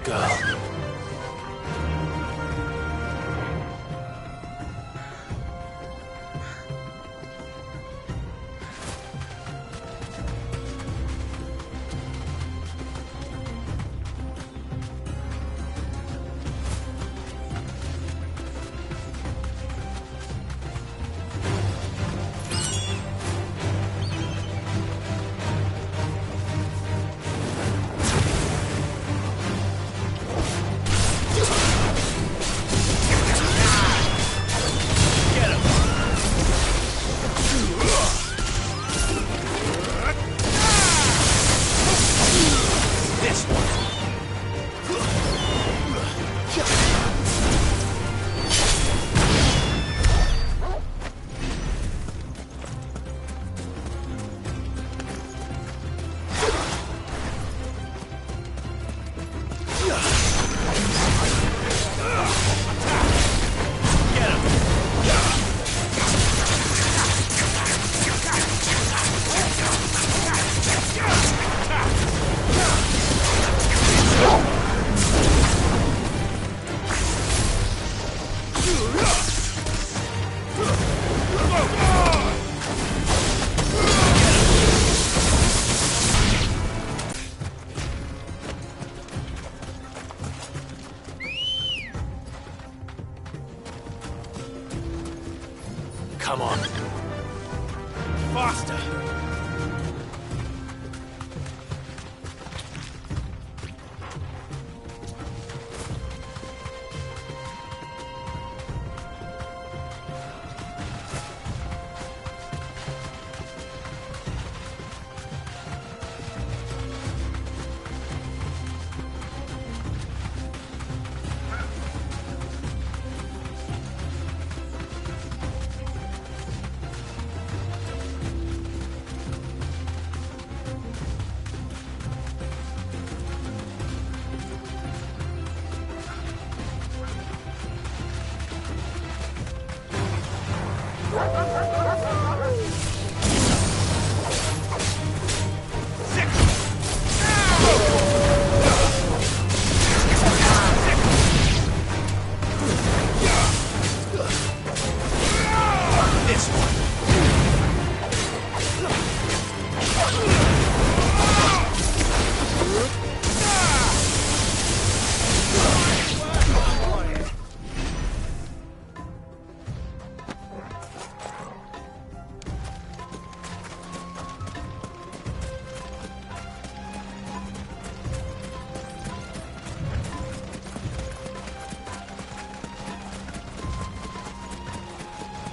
girl. Come on. Faster!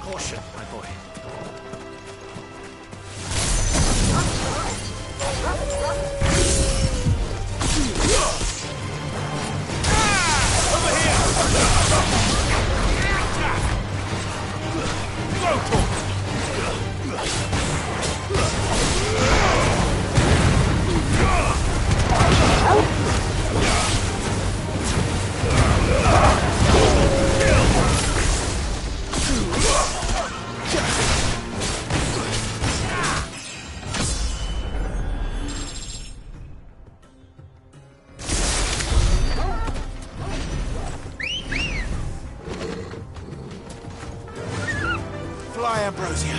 Caution, my boy. Over here! Go, Fly, Ambrosia.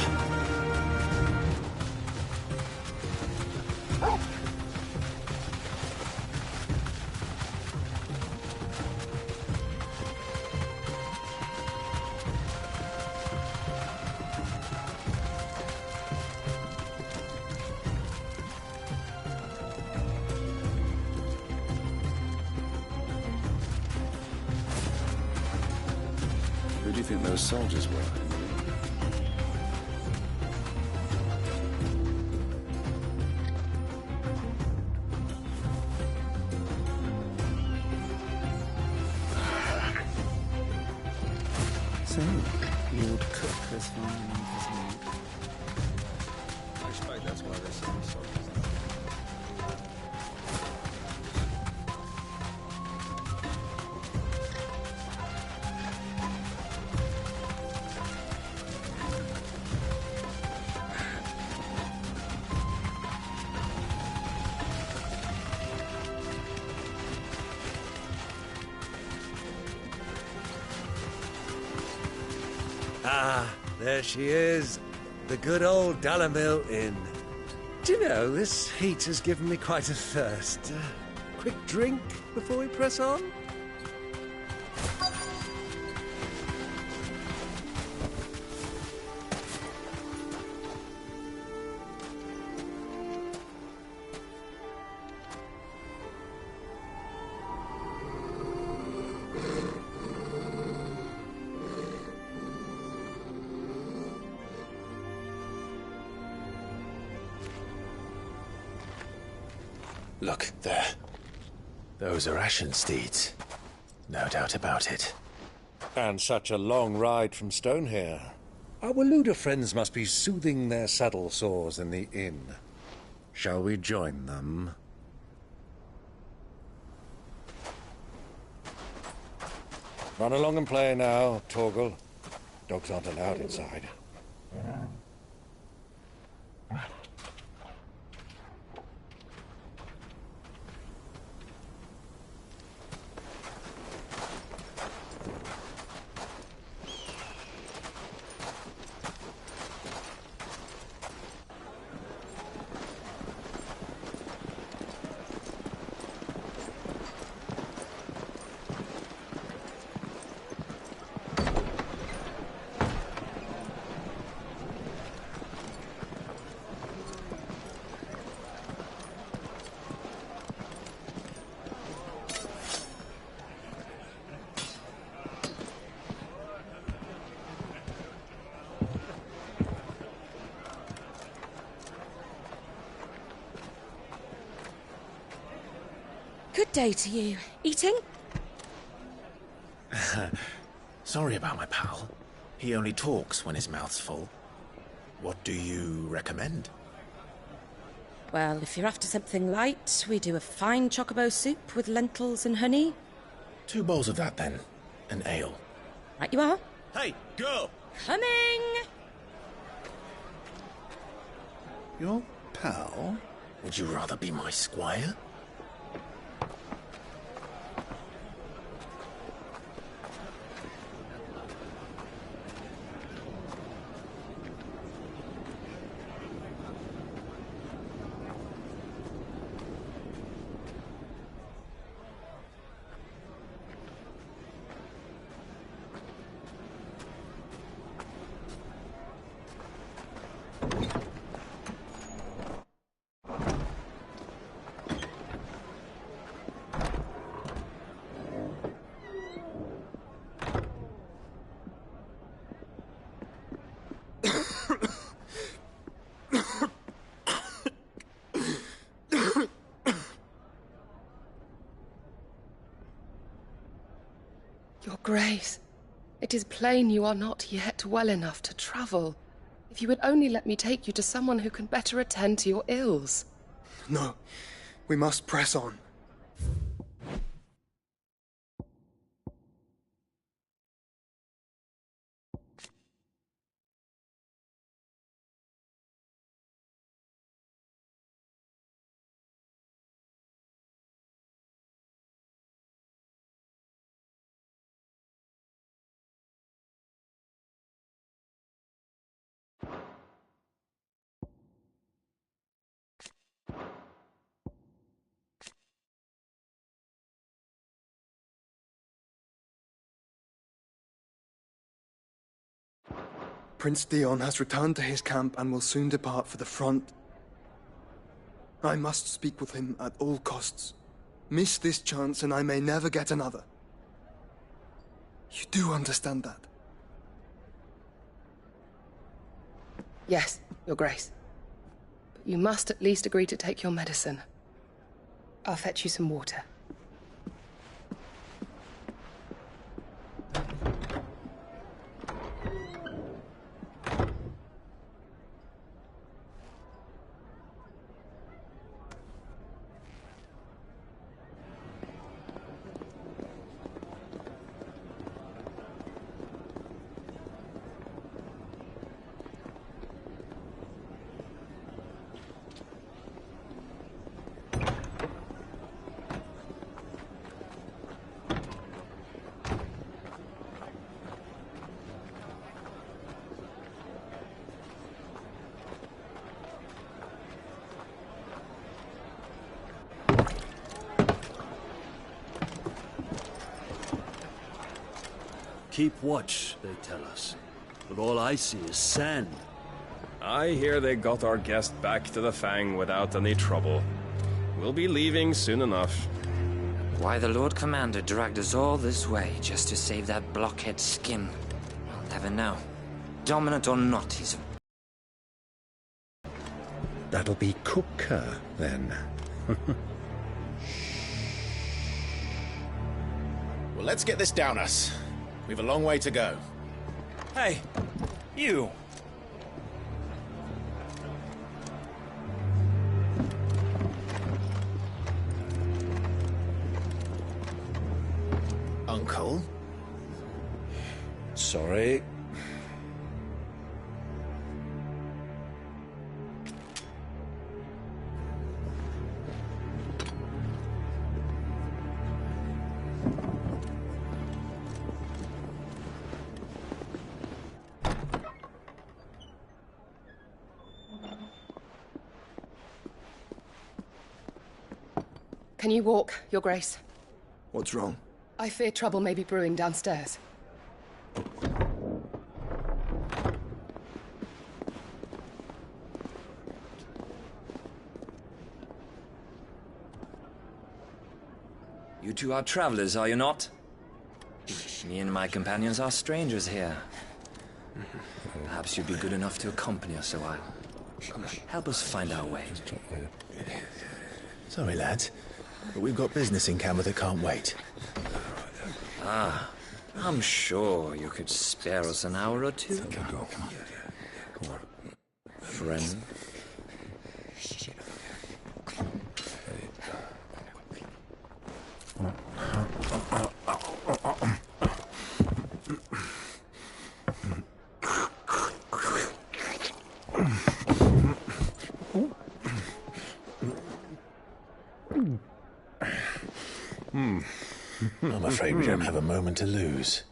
Who do you think those soldiers were? So, Lord Cook has found his name. I expect that's why there's so many soldiers there. Ah, there she is. The good old Dalamil Inn. Do you know, this heat has given me quite a thirst. Quick drink before we press on? Look, there. Those are ashen steeds. No doubt about it. And such a long ride from Stone here. Our Waluda friends must be soothing their saddle sores in the inn. Shall we join them? Run along and play now, Torgal. Dogs aren't allowed inside. Good day to you. Eating? Sorry about my pal. He only talks when his mouth's full. What do you recommend? Well, if you're after something light, we do a fine chocobo soup with lentils and honey. 2 bowls of that, then. An ale. Right you are. Hey, girl! Coming! Your pal? Would you rather be my squire? Your Grace, it is plain you are not yet well enough to travel. If you would only let me take you to someone who can better attend to your ills. No, we must press on. Prince Dion has returned to his camp and will soon depart for the front. I must speak with him at all costs. Miss this chance and I may never get another. You do understand that? Yes, Your Grace. But you must at least agree to take your medicine. I'll fetch you some water. Keep watch, they tell us. But all I see is sand. I hear they got our guest back to the Fang without any trouble. We'll be leaving soon enough. Why the Lord Commander dragged us all this way just to save that blockhead skin, I'll never know. Dominant or not, he's... That'll be Cooker, then. Well, let's get this down us. We've a long way to go. Hey, you! Uncle? Sorry. Can you walk, Your Grace? What's wrong? I fear trouble may be brewing downstairs. You two are travelers, are you not? Me and my companions are strangers here. Perhaps you'd be good enough to accompany us a while. Help us find our way. Sorry, lads, but we've got business in camera that can't wait. Ah, I'm sure you could spare us an hour or two. Come on. Friend. I'm afraid we don't have a moment to lose.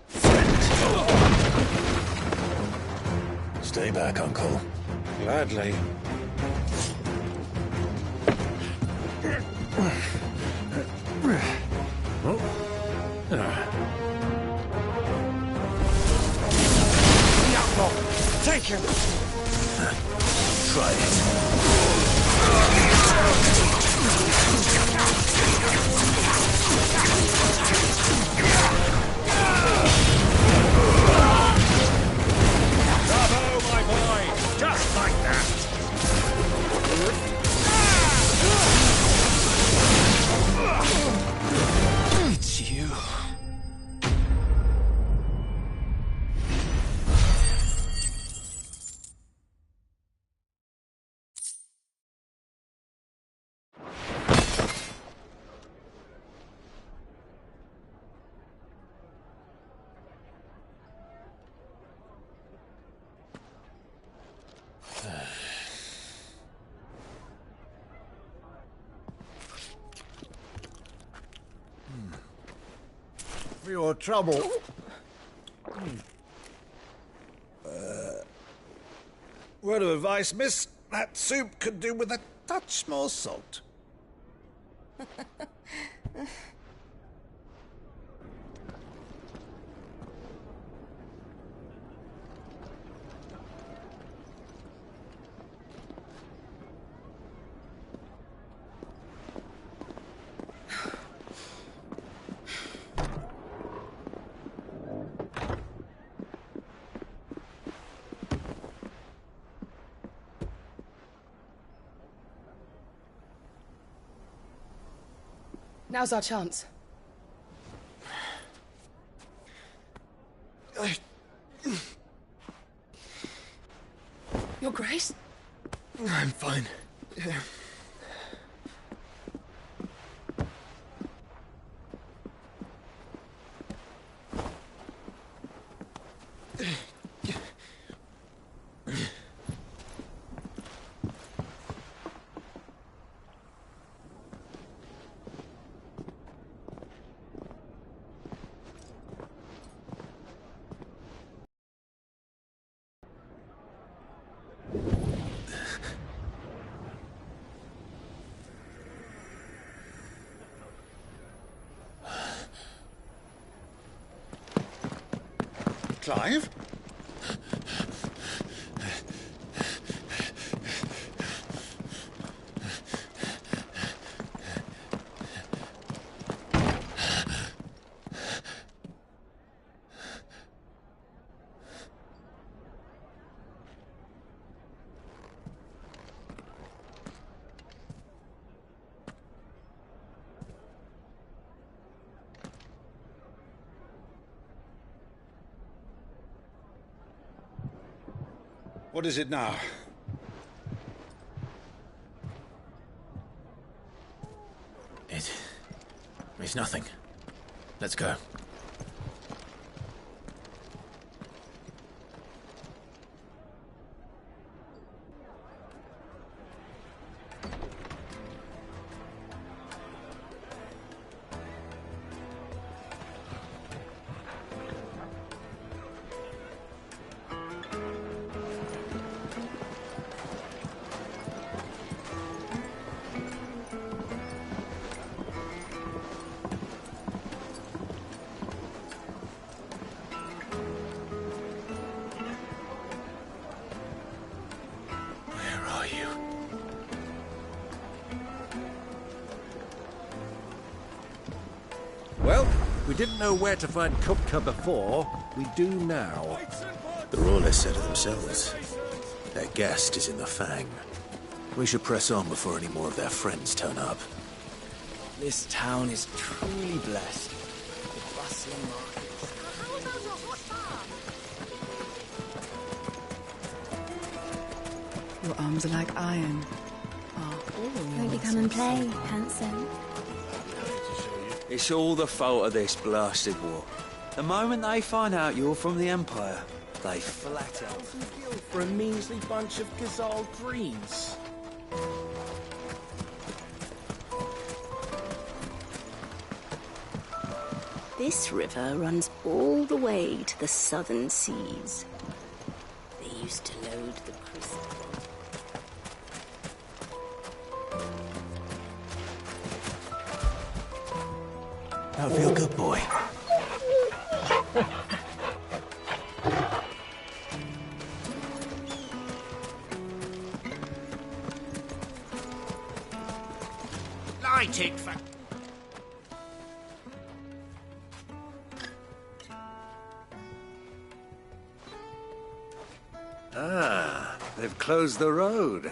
Friend. Stay back, Uncle. Gladly. Take him! Try it. Bravo, my boy! Just like that! It's you. For your trouble. Word of advice, miss. That soup could do with a touch more salt. Now's our chance. Your Grace? I'm fine. Clive? What is it now? It's nothing. Let's go. Well, we didn't know where to find Kupka before. We do now. The Rawlers said it themselves. Their guest is in the Fang. We should press on before any more of their friends turn up. This town is truly blessed. The bustling markets. Your arms are like iron. Won't you come and play, handsome? It's all the fault of this blasted war. The moment they find out you're from the Empire, they flat out. For a measly bunch of gazelle dreams. This river runs all the way to the southern seas. They used to load the crystal. Now feel good, boy. Light it for... Ah, they've closed the road.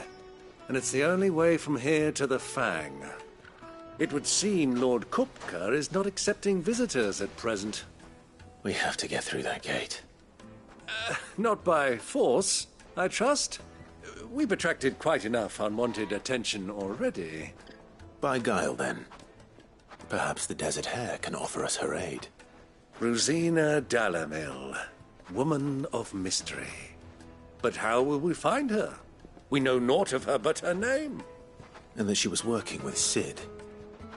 And it's the only way from here to the Fang. It would seem Lord Kupka is not accepting visitors at present. We have to get through that gate. Not by force, I trust. We've attracted quite enough unwanted attention already. By guile, then. Perhaps the Desert Hare can offer us her aid. Rosina Dalamil, woman of mystery. But how will we find her? We know naught of her but her name. And that she was working with Sid.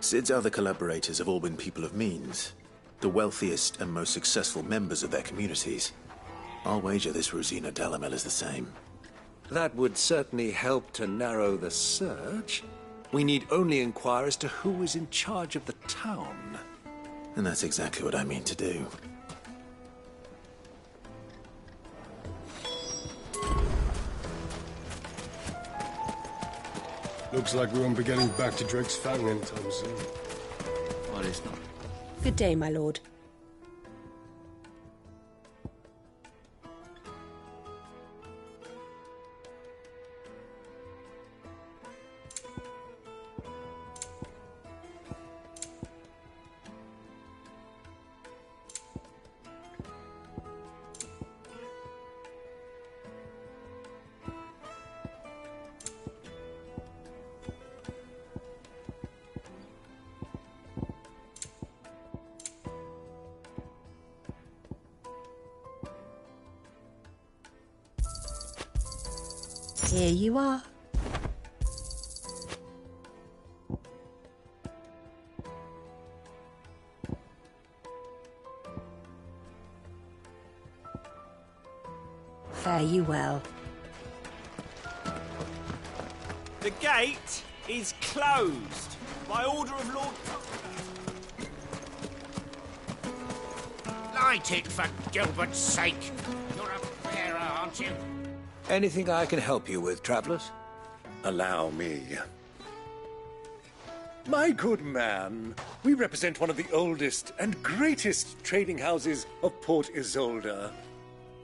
Sid's other collaborators have all been people of means, the wealthiest and most successful members of their communities. I'll wager this Rosina Dalamel is the same. That would certainly help to narrow the search. We need only inquire as to who is in charge of the town. And that's exactly what I mean to do. Looks like we won't be getting back to Drake's Fang anytime soon. What is not? Good day, my lord. Here you are. Fare you well. The gate is closed by order of Lord... Light it, for Gilbert's sake. You're a bearer, aren't you? Anything I can help you with, travelers? Allow me. My good man, we represent one of the oldest and greatest trading houses of Port Isolde.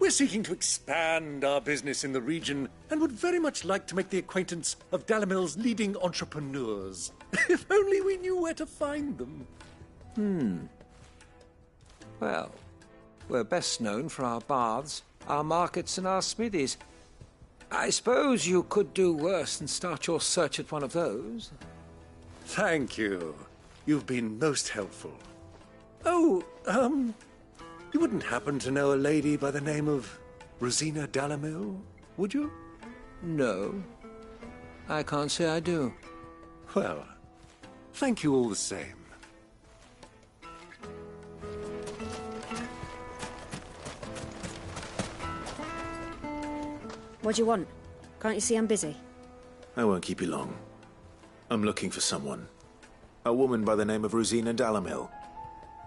We're seeking to expand our business in the region and would very much like to make the acquaintance of Dalamil's leading entrepreneurs. If only we knew where to find them. Well, we're best known for our baths, our markets, and our smithies. I suppose you could do worse than start your search at one of those. Thank you. You've been most helpful. Oh, you wouldn't happen to know a lady by the name of Rosina Dalamil, would you? No, I can't say I do. Well, thank you all the same. What do you want? Can't you see I'm busy? I won't keep you long. I'm looking for someone. A woman by the name of Rosina Dalamil.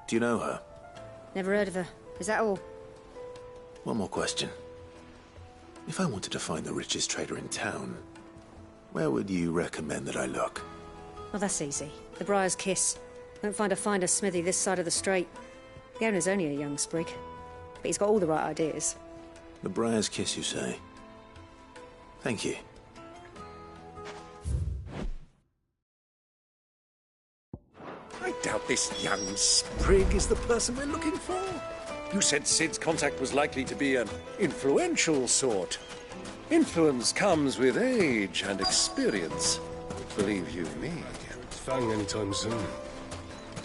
Do you know her? Never heard of her. Is that all? One more question. If I wanted to find the richest trader in town, where would you recommend that I look? Well, that's easy. The Briar's Kiss. Won't find a finer smithy this side of the strait. The owner's only a young sprig, but he's got all the right ideas. The Briar's Kiss, you say? Thank you. I doubt this young sprig is the person we're looking for. You said Sid's contact was likely to be an influential sort. Influence comes with age and experience. Believe you me. Fang anytime soon.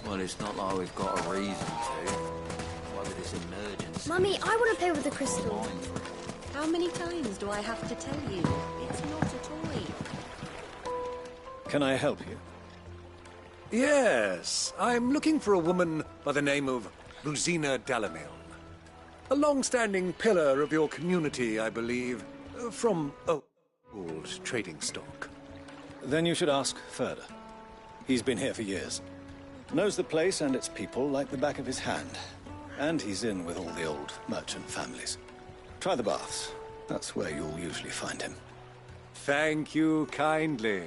Well, it's not like we've got a reason to. Why with this emergency? Mummy, I want to play with the crystal. How many times do I have to tell you? It's not a toy. Can I help you? Yes, I'm looking for a woman by the name of Rosina Dalamil. A long-standing pillar of your community, I believe, from old trading stock. Then you should ask further. He's been here for years. Knows the place and its people like the back of his hand. And he's in with all the old merchant families. Try the baths. That's where you'll usually find him. Thank you kindly.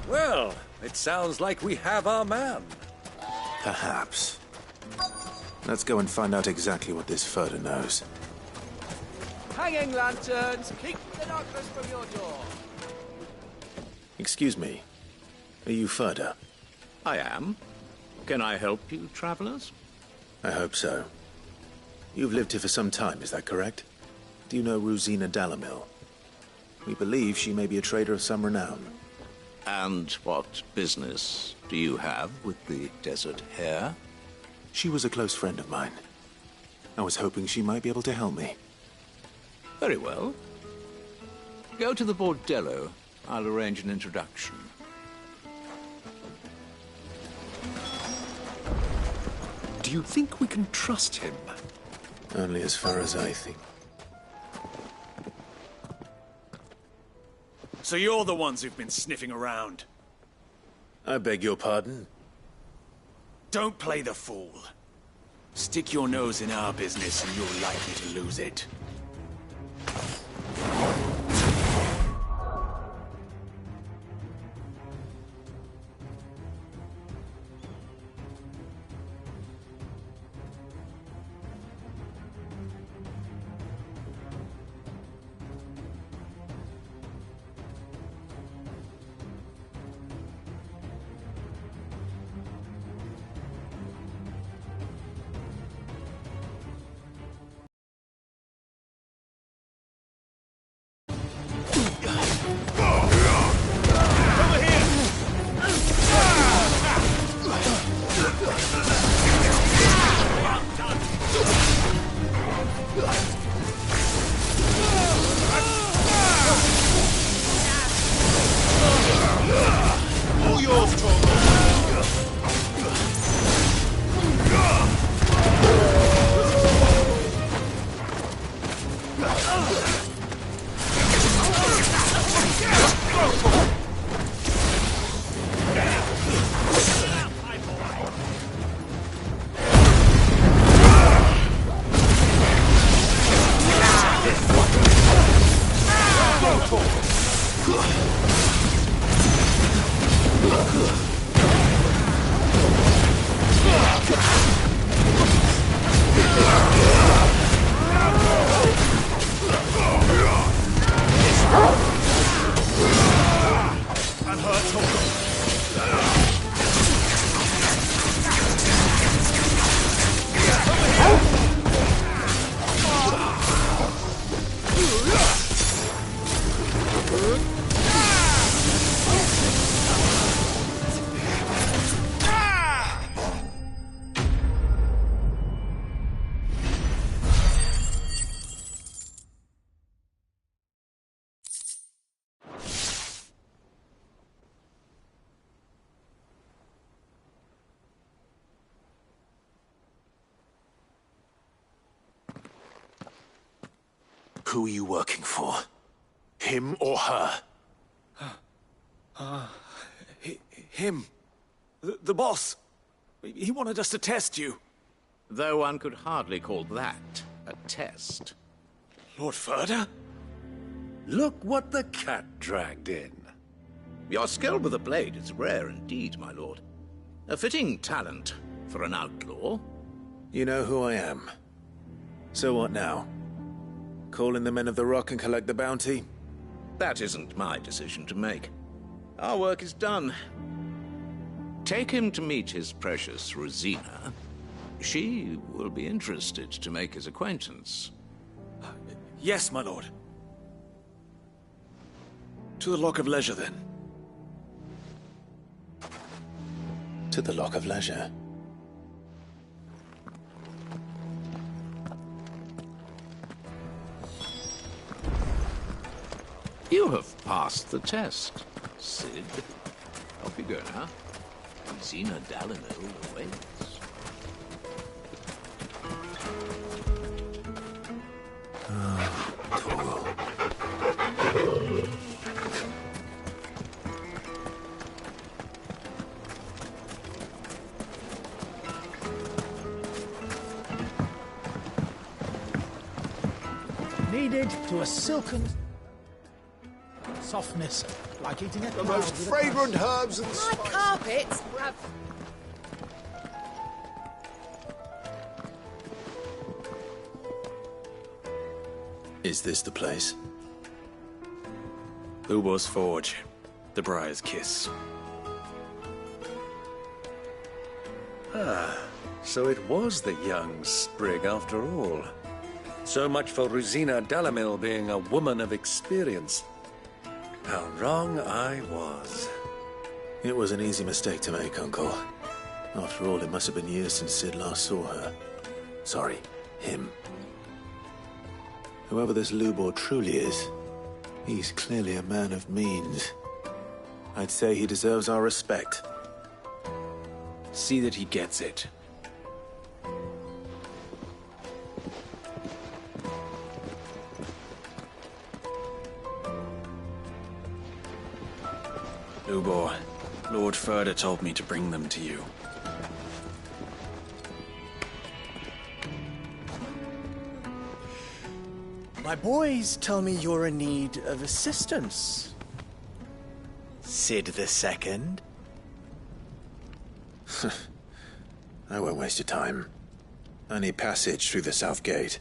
Well, it sounds like we have our man. Perhaps. Let's go and find out exactly what this Furder knows. Hanging lanterns, keep the darkness from your door. Excuse me. Are you Furder? I am. Can I help you, travelers? I hope so. You've lived here for some time, is that correct? Do you know Rosina Dalamil? We believe she may be a trader of some renown. And what business do you have with the desert hare? She was a close friend of mine. I was hoping she might be able to help me. Very well. Go to the bordello. I'll arrange an introduction. Do you think we can trust him? Only as far as I think. So you're the ones who've been sniffing around? I beg your pardon? Don't play the fool. Stick your nose in our business and you're likely to lose it. Who are you working for? Him or her? Him. The boss. He wanted us to test you. Though one could hardly call that a test. Lord Ferda? Look what the cat dragged in. Your skill with the blade is rare indeed, my lord. A fitting talent for an outlaw. You know who I am. So what now? Call in the Men of the Rock and collect the bounty? That isn't my decision to make. Our work is done. Take him to meet his precious Rosina. She will be interested to make his acquaintance. Yes, my lord. To the Lock of Leisure, then. To the Lock of Leisure. You have passed the test, Sid. Off you go now. Xena Dalimil awaits. Needed to a silken softness, like eating a The most fragrant herbs and My spices. carpets have... Is this the place? Ubor's Forge. The Briar's Kiss. Ah, so it was the young sprig after all. So much for Rosina Dalimil being a woman of experience. How wrong I was. It was an easy mistake to make, Uncle. After all, it must have been years since Sid last saw her. Sorry, him. Whoever this Lubor truly is, he's clearly a man of means. I'd say he deserves our respect. See that he gets it. Lubor, Lord Ferda told me to bring them to you. My boys tell me you're in need of assistance. Sid the Second? I won't waste your time. I need passage through the south gate.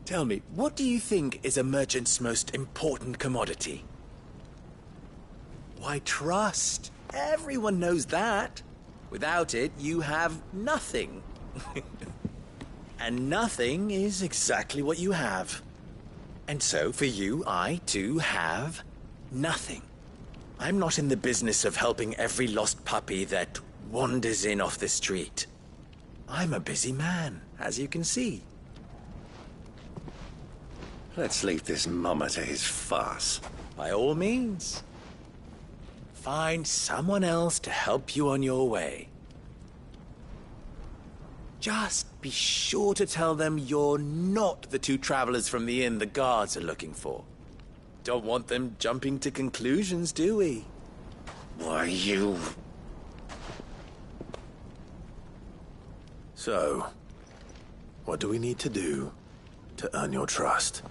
Tell me, what do you think is a merchant's most important commodity? Why, trust. Everyone knows that. Without it, you have nothing. And nothing is exactly what you have. And so, for you, I, too, have nothing. I'm not in the business of helping every lost puppy that wanders in off the street. I'm a busy man, as you can see. Let's leave this mummer to his farce. By all means. Find someone else to help you on your way. Just be sure to tell them you're not the two travelers from the inn the guards are looking for. Don't want them jumping to conclusions, do we? Why, you... So, what do we need to do to earn your trust?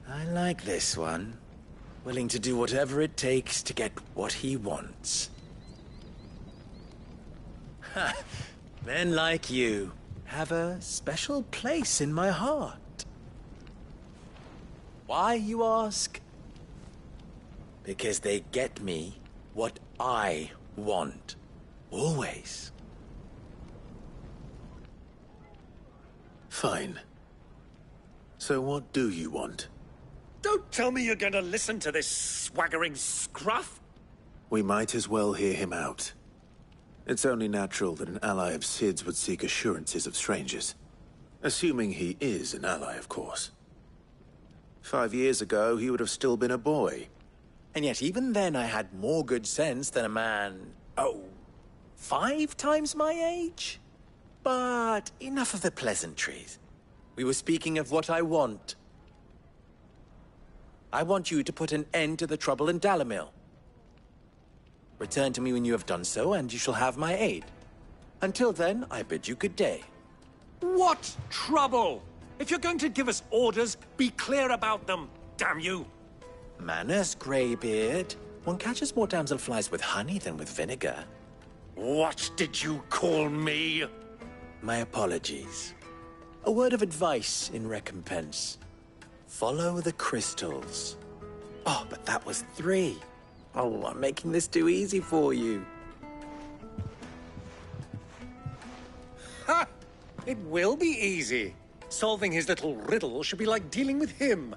I like this one. Willing to do whatever it takes to get what he wants. Ha! Men like you have a special place in my heart. Why, you ask? Because they get me what I want. Always. Fine. So what do you want? Don't tell me you're going to listen to this swaggering scruff! We might as well hear him out. It's only natural that an ally of Sid's would seek assurances of strangers. Assuming he is an ally, of course. 5 years ago, he would have still been a boy. And yet even then I had more good sense than a man, 5 times my age? But enough of the pleasantries. We were speaking of what I want. I want you to put an end to the trouble in Dalamil. Return to me when you have done so, and you shall have my aid. Until then, I bid you good day. What trouble? If you're going to give us orders, be clear about them, damn you! Manners, Greybeard. One catches more damselflies with honey than with vinegar. What did you call me? My apologies. A word of advice in recompense. Follow the crystals. Oh, but that was 3. Oh, I'm making this too easy for you. Ha! It will be easy. Solving his little riddle should be like dealing with him.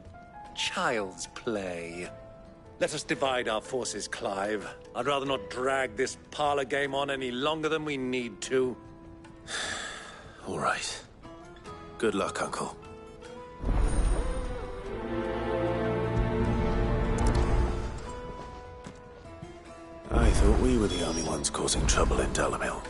Child's play. Let us divide our forces, Clive. I'd rather not drag this parlor game on any longer than we need to. All right. Good luck, Uncle. I thought we were the only ones causing trouble in Dalamil.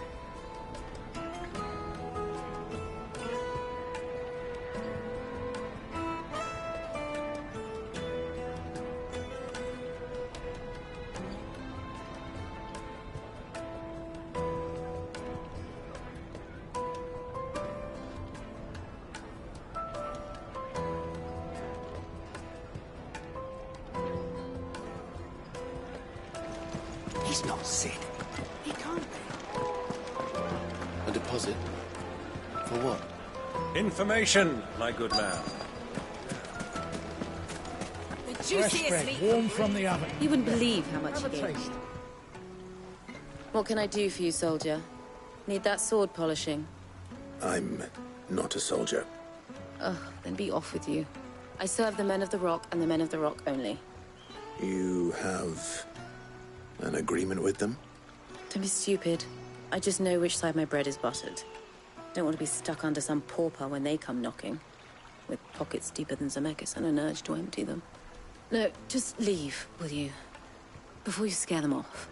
He's not Sid. He can't be. A deposit? For what? Information, my good man. The juiciest meat. Warm from the oven. You wouldn't believe how much Have he a gave taste. me. What can I do for you, soldier? Need that sword polishing? I'm not a soldier. Ugh, then be off with you. I serve the men of the Rock and the men of the Rock only. You have an agreement with them? Don't be stupid. I just know which side my bread is buttered. Don't want to be stuck under some pauper when they come knocking. With pockets deeper than Zemeckis and an urge to empty them. No, just leave, will you? Before you scare them off.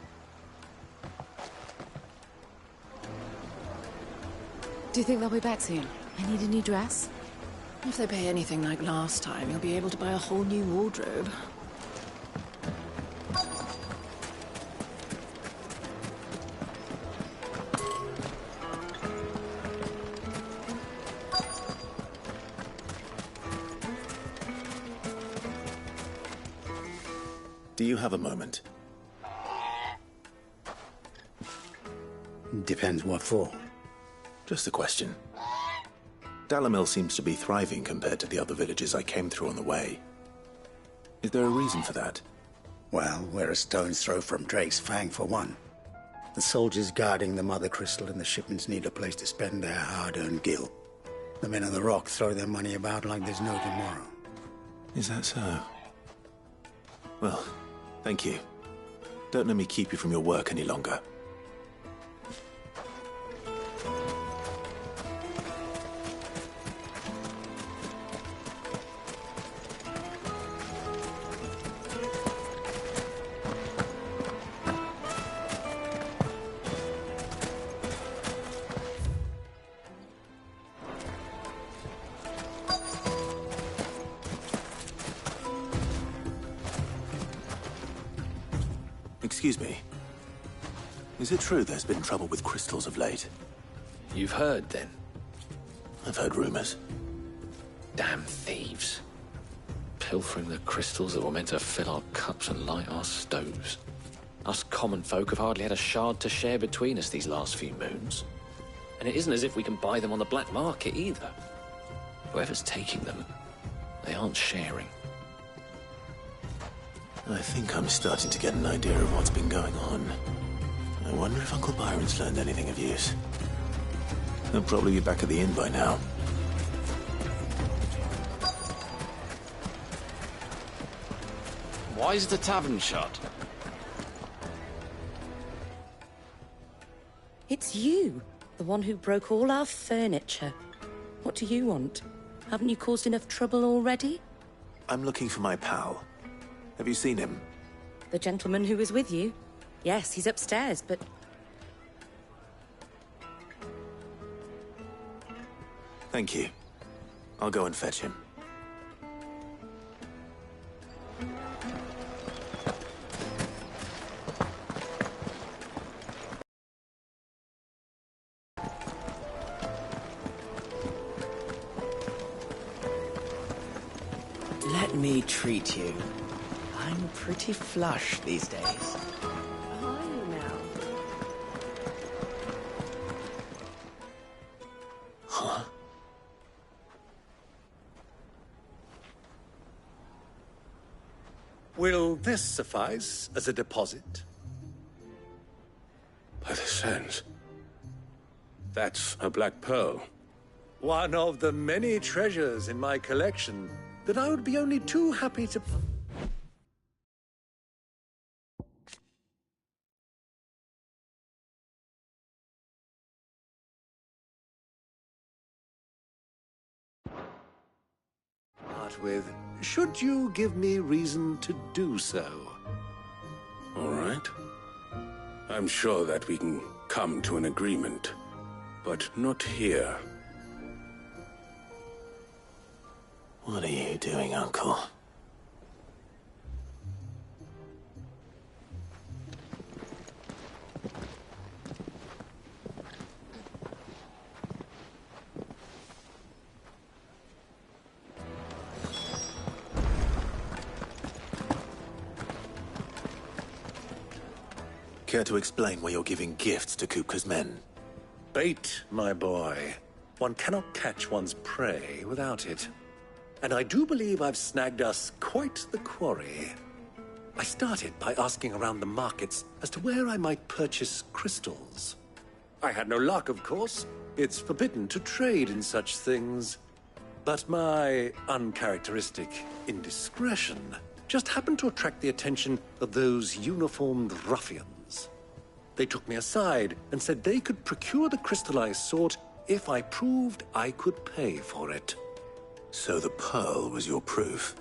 Do you think they'll be back soon? I need a new dress. If they pay anything like last time, you'll be able to buy a whole new wardrobe. Do you have a moment? Depends what for. Just a question. Dalamil seems to be thriving compared to the other villages I came through on the way. Is there a reason for that? Well, we're a stone's throw from Drake's Fang, for one. The soldiers guarding the Mother Crystal and the shipments need a place to spend their hard-earned gil. The men of the Rock throw their money about like there's no tomorrow. Is that so? Well, thank you. Don't let me keep you from your work any longer. Excuse me. Is it true there's been trouble with crystals of late? You've heard, then? I've heard rumors. Damn thieves. Pilfering the crystals that were meant to fill our cups and light our stoves. Us common folk have hardly had a shard to share between us these last few moons. And it isn't as if we can buy them on the black market, either. Whoever's taking them, they aren't sharing. I think I'm starting to get an idea of what's been going on. I wonder if Uncle Byron's learned anything of use. He'll probably be back at the inn by now. Why is the tavern shut? It's you, the one who broke all our furniture. What do you want? Haven't you caused enough trouble already? I'm looking for my pal. Have you seen him? The gentleman who was with you? Yes, he's upstairs, but... Thank you. I'll go and fetch him. Let me treat you. I'm pretty flush these days. How are you now? Huh? Will this suffice as a deposit? By the sands. That's a black pearl. One of the many treasures in my collection that I would be only too happy to... part with, should you give me reason to do so. All right. I'm sure that we can come to an agreement, but not here. What are you doing, Uncle? Care to explain why you're giving gifts to Kupka's men? Bait, my boy. One cannot catch one's prey without it. And I do believe I've snagged us quite the quarry. I started by asking around the markets as to where I might purchase crystals. I had no luck, of course. It's forbidden to trade in such things. But my uncharacteristic indiscretion just happened to attract the attention of those uniformed ruffians. They took me aside and said they could procure the crystal I sought if I proved I could pay for it. So the pearl was your proof?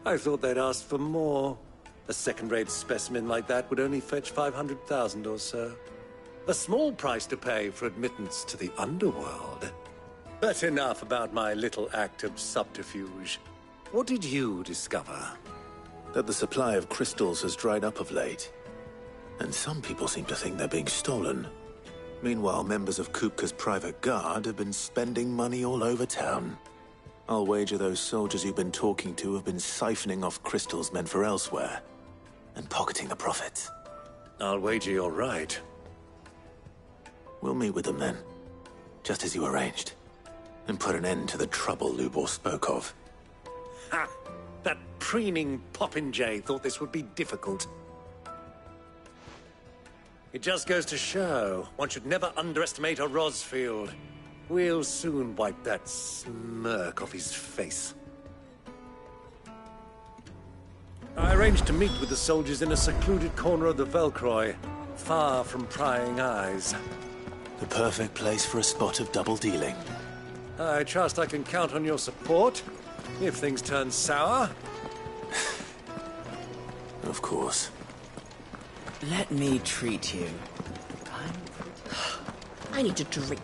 I thought they'd asked for more. A second-rate specimen like that would only fetch 500,000 or so. A small price to pay for admittance to the underworld. But enough about my little act of subterfuge. What did you discover? That the supply of crystals has dried up of late. And some people seem to think they're being stolen. Meanwhile, members of Kupka's private guard have been spending money all over town. I'll wager those soldiers you've been talking to have been siphoning off crystals meant for elsewhere, and pocketing the profits. I'll wager you're right. We'll meet with them then, just as you arranged, and put an end to the trouble Lubor spoke of. Ha! That preening popinjay thought this would be difficult. It just goes to show, one should never underestimate a Rosfield. We'll soon wipe that smirk off his face. I arranged to meet with the soldiers in a secluded corner of the Velcroy, far from prying eyes. The perfect place for a spot of double dealing. I trust I can count on your support, if things turn sour. Of course. Let me treat you. I need a drink.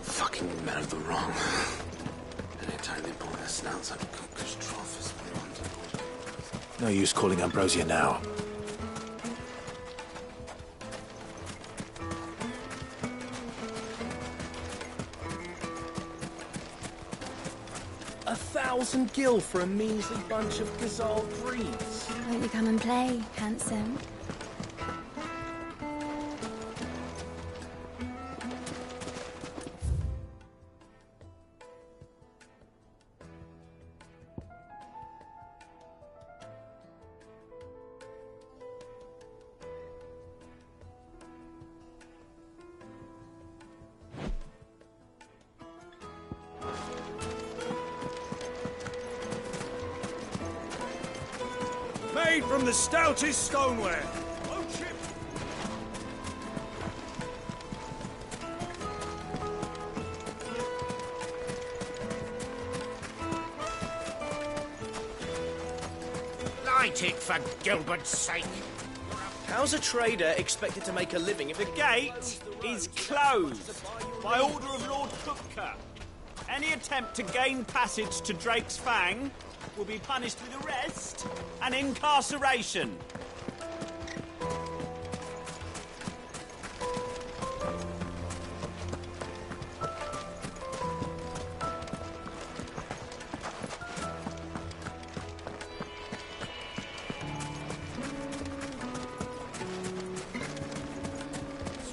Fucking men of the wrong. Anytime they pull their snouts out of Kupka's trough is beyond. No use calling Ambrosia now. $1,000 gil for a measly bunch of gazelle dreams. Won't you come and play, handsome? made from the stoutest stoneware. Oh, chip! Light it, for Gilbert's sake. How's a trader expected to make a living if the gate is closed by order of Lord Cookcup? Any attempt to gain passage to Drake's Fang will be punished with arrest and incarceration.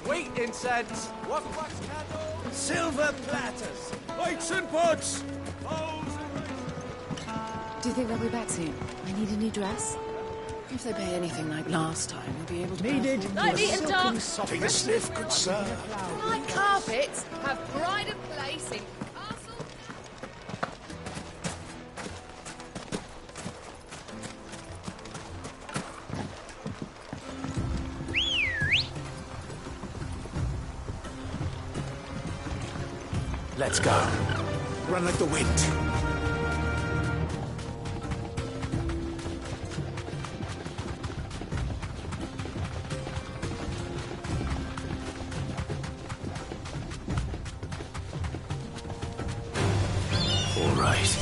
Sweet incense, wax candles, Silver platters, Plates and pots! Do you think they'll be back soon? I need a new dress. If they pay anything like last time, we'll be able to... Needed. Light me and dark. Take a sniff, good sir. Like carpets have pride of place in castle. Let's go. Run like the wind. All right.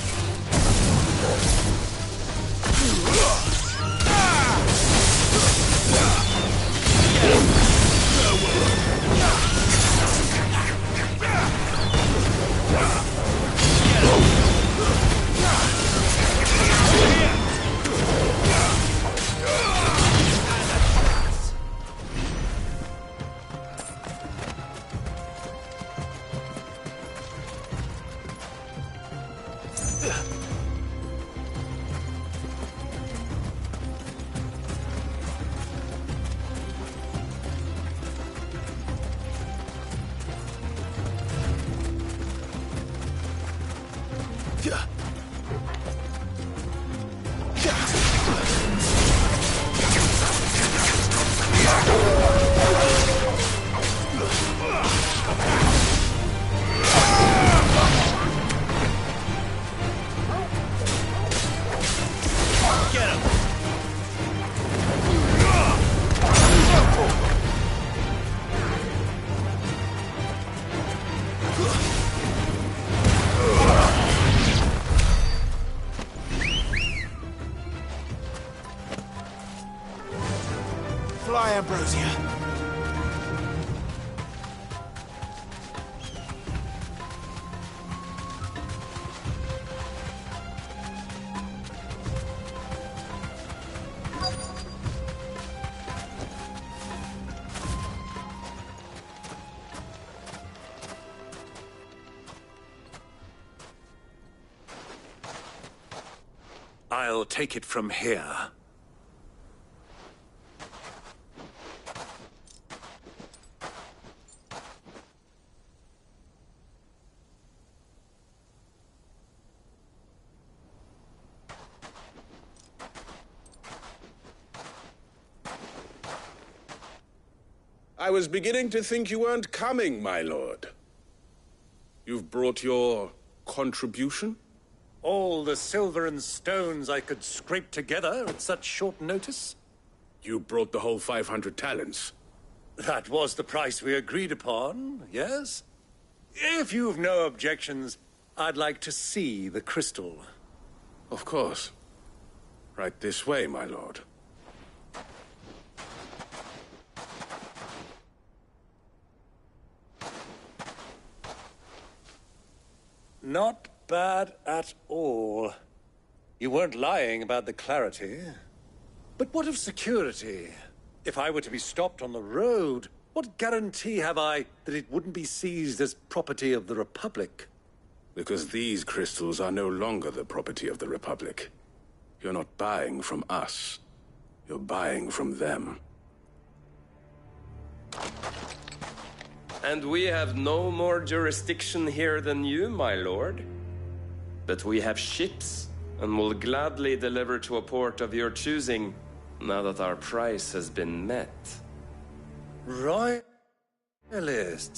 Fly, Ambrosia. I'll take it from here. I was beginning to think you weren't coming, my lord. You've brought your contribution? All the silver and stones I could scrape together at such short notice? You brought the whole 500 talents. That was the price we agreed upon, yes? If you've no objections, I'd like to see the crystal. Of course. Right this way, my lord. Not bad at all. You weren't lying about the clarity. But what of security? If I were to be stopped on the road, what guarantee have I that it wouldn't be seized as property of the Republic? Because these crystals are no longer the property of the Republic. You're not buying from us. You're buying from them. And we have no more jurisdiction here than you, my lord. But we have ships, and will gladly deliver to a port of your choosing now that our price has been met. Royalists,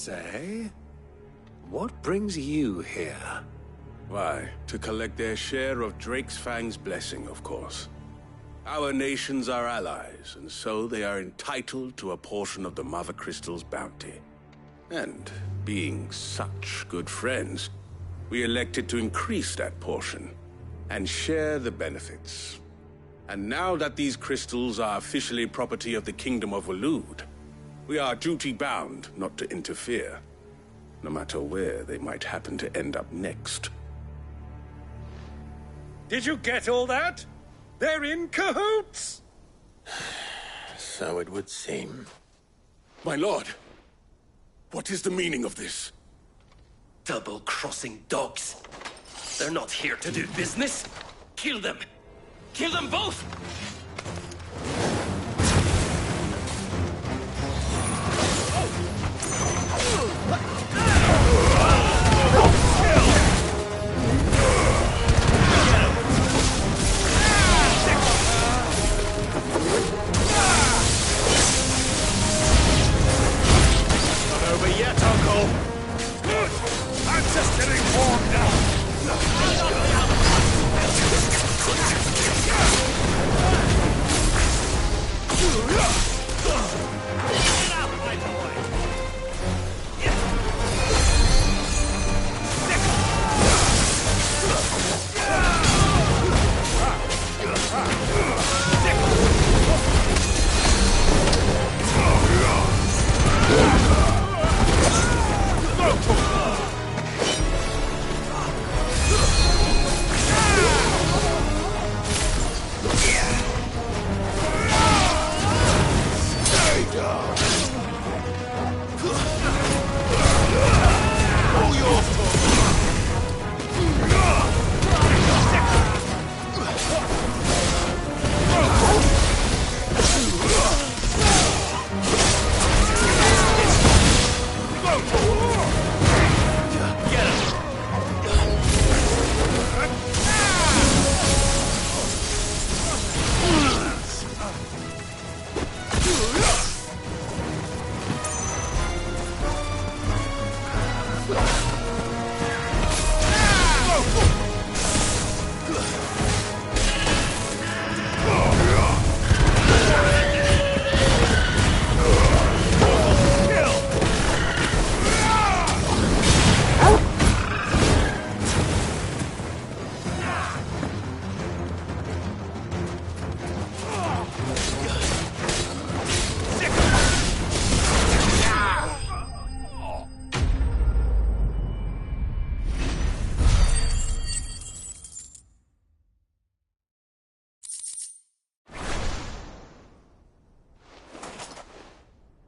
eh? What brings you here? Why, to collect their share of Drake's Fang's blessing, of course. Our nations are allies, and so they are entitled to a portion of the Mother Crystal's bounty. And, being such good friends, we elected to increase that portion and share the benefits. And now that these crystals are officially property of the Kingdom of Waloed, we are duty-bound not to interfere, no matter where they might happen to end up next. Did you get all that? They're in cahoots! So it would seem. My lord, what is the meaning of this? Double-crossing dogs. They're not here to do business. Kill them! Kill them both! Not over yet, Uncle. Good! I'm just getting warmed up.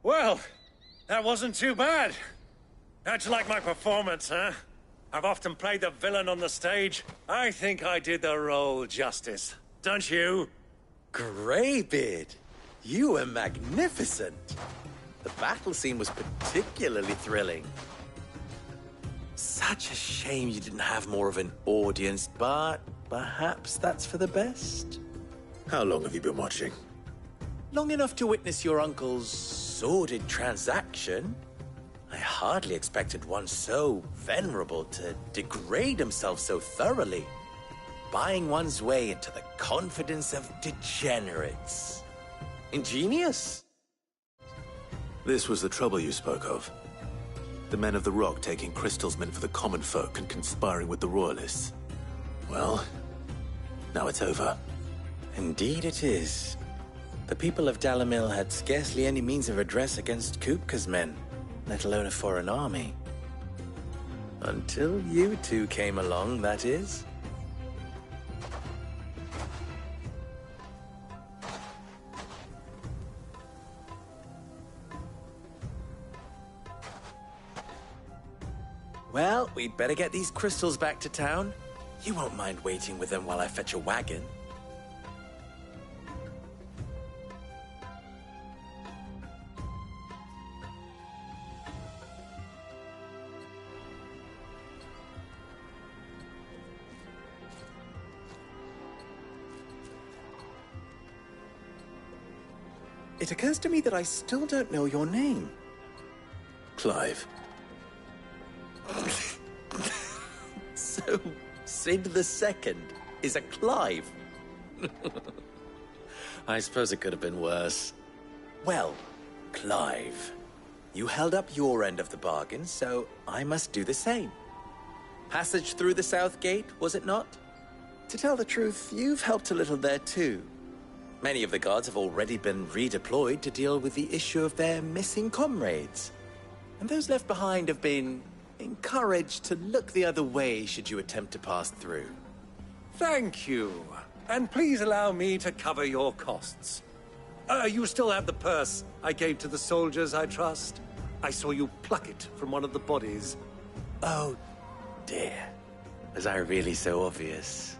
Well, that wasn't too bad. How'd you like my performance, huh? I've often played the villain on the stage. I think I did the role justice. Don't you? Greybeard, you were magnificent. The battle scene was particularly thrilling. Such a shame you didn't have more of an audience, but perhaps that's for the best. How long have you been watching? Long enough to witness your uncle's sordid transaction. I hardly expected one so venerable to degrade himself so thoroughly, buying one's way into the confidence of degenerates. Ingenious. This was the trouble you spoke of. The men of the Rock taking crystals meant for the common folk and conspiring with the Royalists. Well, now it's over. Indeed it is. The people of Dalamil had scarcely any means of redress against Kupka's men, let alone a foreign army. Until you two came along, that is. Well, we'd better get these crystals back to town. You won't mind waiting with them while I fetch a wagon. it occurs to me that I still don't know your name. Clive. So, Sid the Second is a Clive? I suppose it could have been worse. Well, Clive, you held up your end of the bargain, so I must do the same. Passage through the South Gate, was it not? To tell the truth, you've helped a little there too. Many of the guards have already been redeployed to deal with the issue of their missing comrades. And those left behind have been encouraged to look the other way should you attempt to pass through. Thank you. And please allow me to cover your costs. You still have the purse I gave to the soldiers, I trust? I saw you pluck it from one of the bodies. Oh, dear. Was I really so obvious?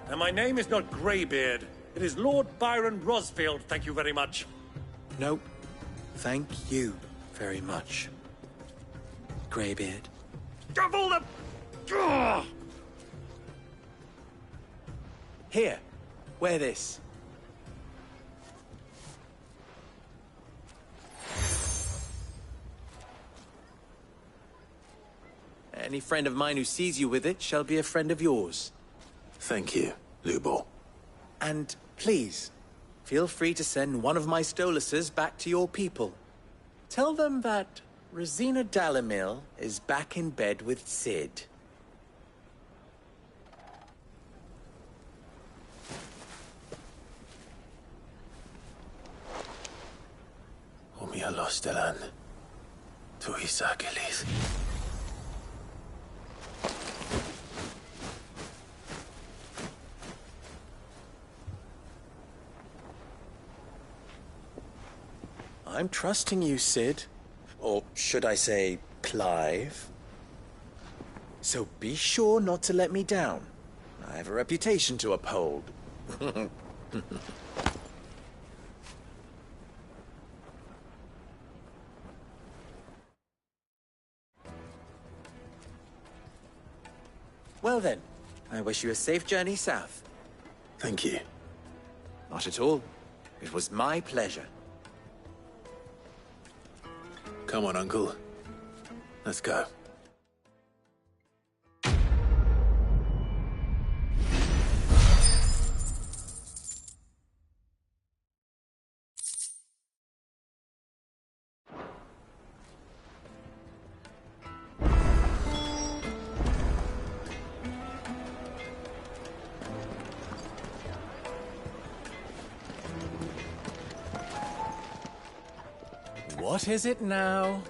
And my name is not Greybeard. It is Lord Byron Rosfield, thank you very much. Nope. Thank you very much, Greybeard. Double the... Ugh! Here, wear this. Any friend of mine who sees you with it shall be a friend of yours. Thank you, Lubor. And please, feel free to send one of my Stoluses back to your people. Tell them that Rosina Dalamil is back in bed with Sid. Omia Lostelan. Tuisa Gelis. I'm trusting you, Sid. Or should I say, Clive? So be sure not to let me down. I have a reputation to uphold. Well then, I wish you a safe journey south. Thank you. Not at all. It was my pleasure. Come on, Uncle. Let's go. What is it now?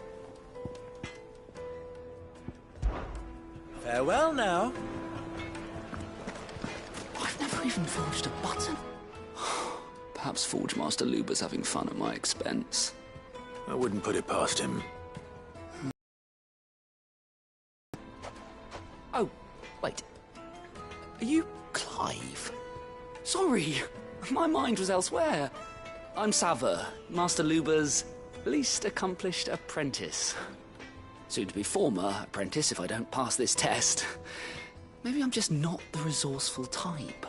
Farewell now. I've never even forged a button. Perhaps Forge Master Luber's having fun at my expense. I wouldn't put it past him. Oh, wait. Are you Clive? Sorry, my mind was elsewhere. I'm Sava, Master Luber's least accomplished apprentice. Soon to be former apprentice if I don't pass this test. Maybe I'm just not the resourceful type.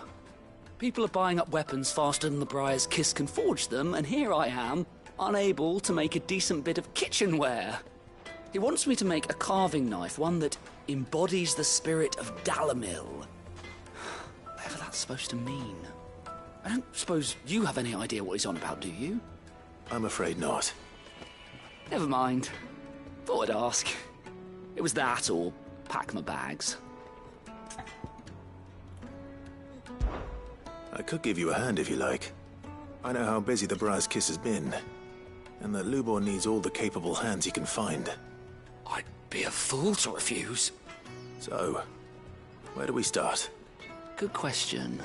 People are buying up weapons faster than the Briar's Kiss can forge them, and here I am, unable to make a decent bit of kitchenware. He wants me to make a carving knife, one that embodies the spirit of Dalamil. Whatever that's supposed to mean. I don't suppose you have any idea what he's on about, do you? I'm afraid not. Never mind. Thought I'd ask. It was that, or pack my bags. I could give you a hand if you like. I know how busy the Briar's Kiss has been, and that Lubor needs all the capable hands he can find. I'd be a fool to refuse. So, where do we start? Good question.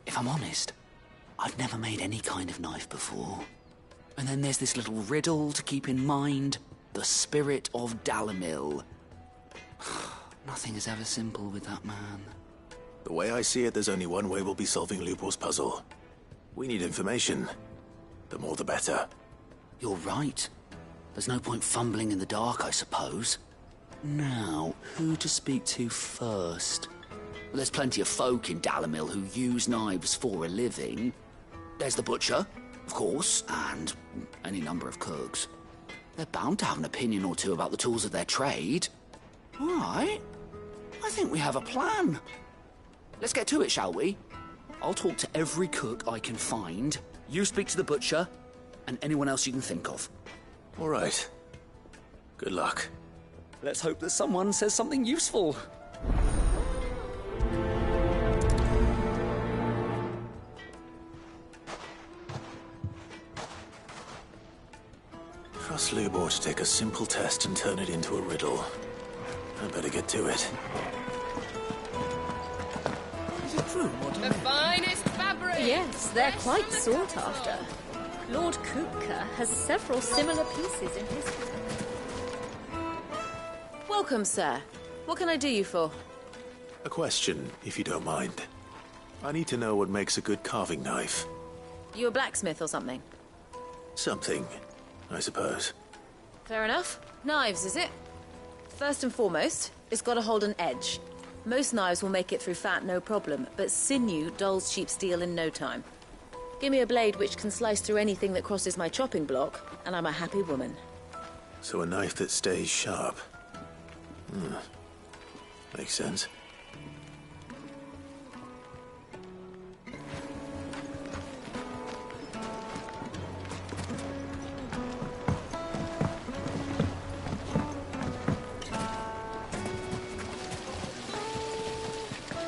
If I'm honest, I've never made any kind of knife before. And then there's this little riddle to keep in mind. The spirit of Dalamil. Nothing is ever simple with that man. The way I see it, there's only one way we'll be solving Lubor's puzzle. We need information. The more the better. You're right. There's no point fumbling in the dark, I suppose. Now, who to speak to first? Well, there's plenty of folk in Dalamil who use knives for a living. There's the butcher, of course, and any number of cooks. They're bound to have an opinion or two about the tools of their trade. All right. I think we have a plan. Let's get to it, shall we? I'll talk to every cook I can find. You speak to the butcher, and anyone else you can think of. All right. Good luck. Let's hope that someone says something useful. Trust Lubor to take a simple test and turn it into a riddle. I better get to it. Is it true? The finest fabric! Yes, they're quite sought after. Lord Kupka has several similar pieces in his... Welcome, sir. What can I do you for? A question, if you don't mind. I need to know what makes a good carving knife. You a blacksmith or something? Something, I suppose. Fair enough. Knives, is it? First and foremost, it's got to hold an edge. Most knives will make it through fat, no problem, but sinew dulls cheap steel in no time. Give me a blade which can slice through anything that crosses my chopping block, and I'm a happy woman. So a knife that stays sharp. Makes sense.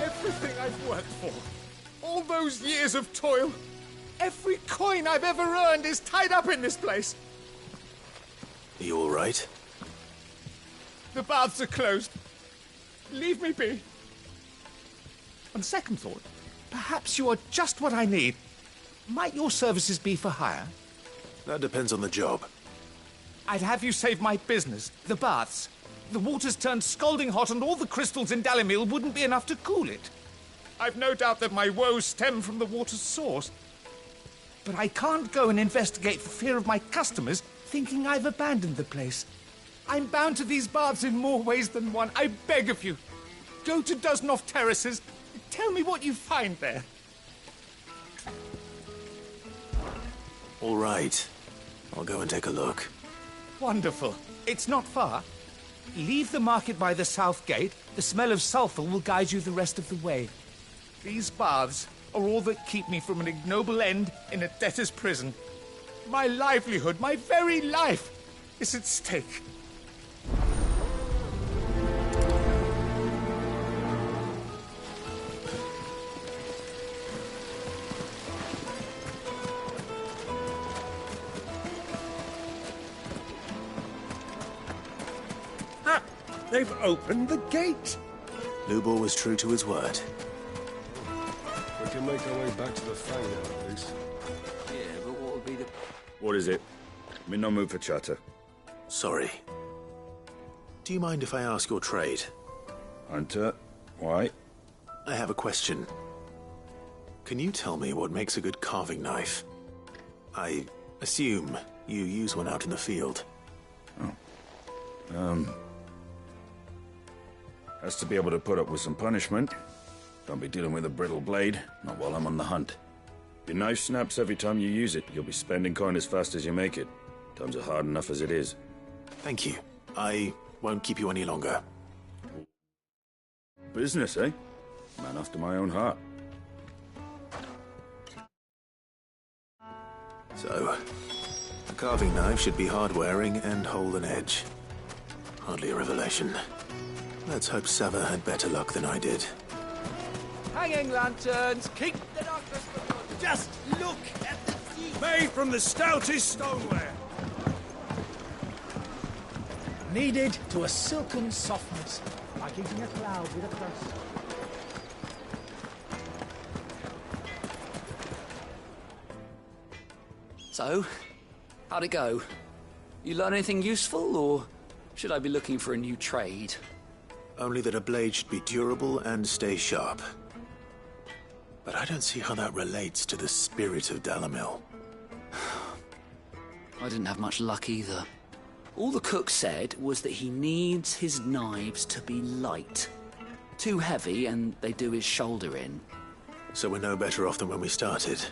Everything I've worked for, all those years of toil, every coin I've ever earned is tied up in this place. Are you all right? The baths are closed. Leave me be. On second thought, perhaps you are just what I need. Might your services be for hire? That depends on the job. I'd have you save my business, the baths. The water's turned scalding hot and all the crystals in Dalimil wouldn't be enough to cool it. I've no doubt that my woes stem from the water's source. But I can't go and investigate for fear of my customers thinking I've abandoned the place. I'm bound to these baths in more ways than one. I beg of you. Go to Dusnov Terraces. Tell me what you find there. All right. I'll go and take a look. Wonderful. It's not far. Leave the market by the south gate. The smell of sulphur will guide you the rest of the way. These baths are all that keep me from an ignoble end in a debtor's prison. My livelihood, my very life, is at stake. They've opened the gate. Lubor was true to his word. We can make our way back to the Fang now, at least. Yeah, but what would be the... What is it? I'm in no mood for chatter. Sorry. Do you mind if I ask your trade? Hunter, why? I have a question. Can you tell me what makes a good carving knife? I assume you use one out in the field. Has to be able to put up with some punishment. Don't be dealing with a brittle blade, not while I'm on the hunt. Your knife snaps every time you use it. You'll be spending coin as fast as you make it. Times are hard enough as it is. Thank you. I won't keep you any longer. Business, eh? Man after my own heart. So, a carving knife should be hard-wearing and hold an edge. Hardly a revelation. Let's hope Sava had better luck than I did. Hanging lanterns, keep the darkness from us. Just look at the teeth. Made from the stoutest stoneware. Kneaded to a silken softness, like eating a cloud with a crust. So, how'd it go? You learn anything useful, or should I be looking for a new trade? Only that a blade should be durable and stay sharp. But I don't see how that relates to the spirit of Dalimil. I didn't have much luck either. All the cook said was that he needs his knives to be light. Too heavy and they do his shoulder in. So we're no better off than when we started.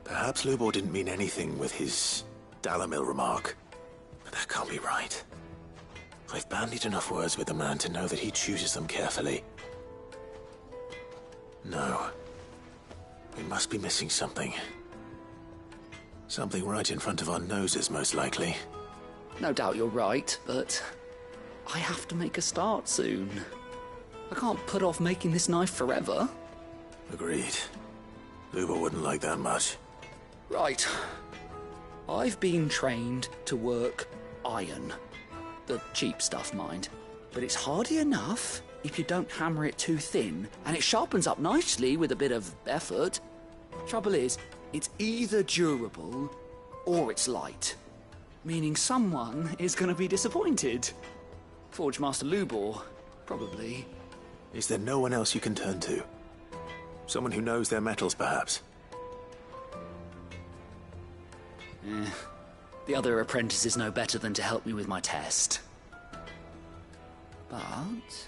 Perhaps Lubor didn't mean anything with his Dalamil remark, but that can't be right. I've bandied enough words with the man to know that he chooses them carefully. No. We must be missing something. Something right in front of our noses, most likely. No doubt you're right, but I have to make a start soon. I can't put off making this knife forever. Agreed. Lubor wouldn't like that much. Right. I've been trained to work iron. The cheap stuff, mind. But it's hardy enough if you don't hammer it too thin, and it sharpens up nicely with a bit of effort. Trouble is, it's either durable or it's light. Meaning someone is going to be disappointed. Forge Master Lubor, probably. Is there no one else you can turn to? Someone who knows their metals, perhaps? The other apprentices know better than to help me with my test. But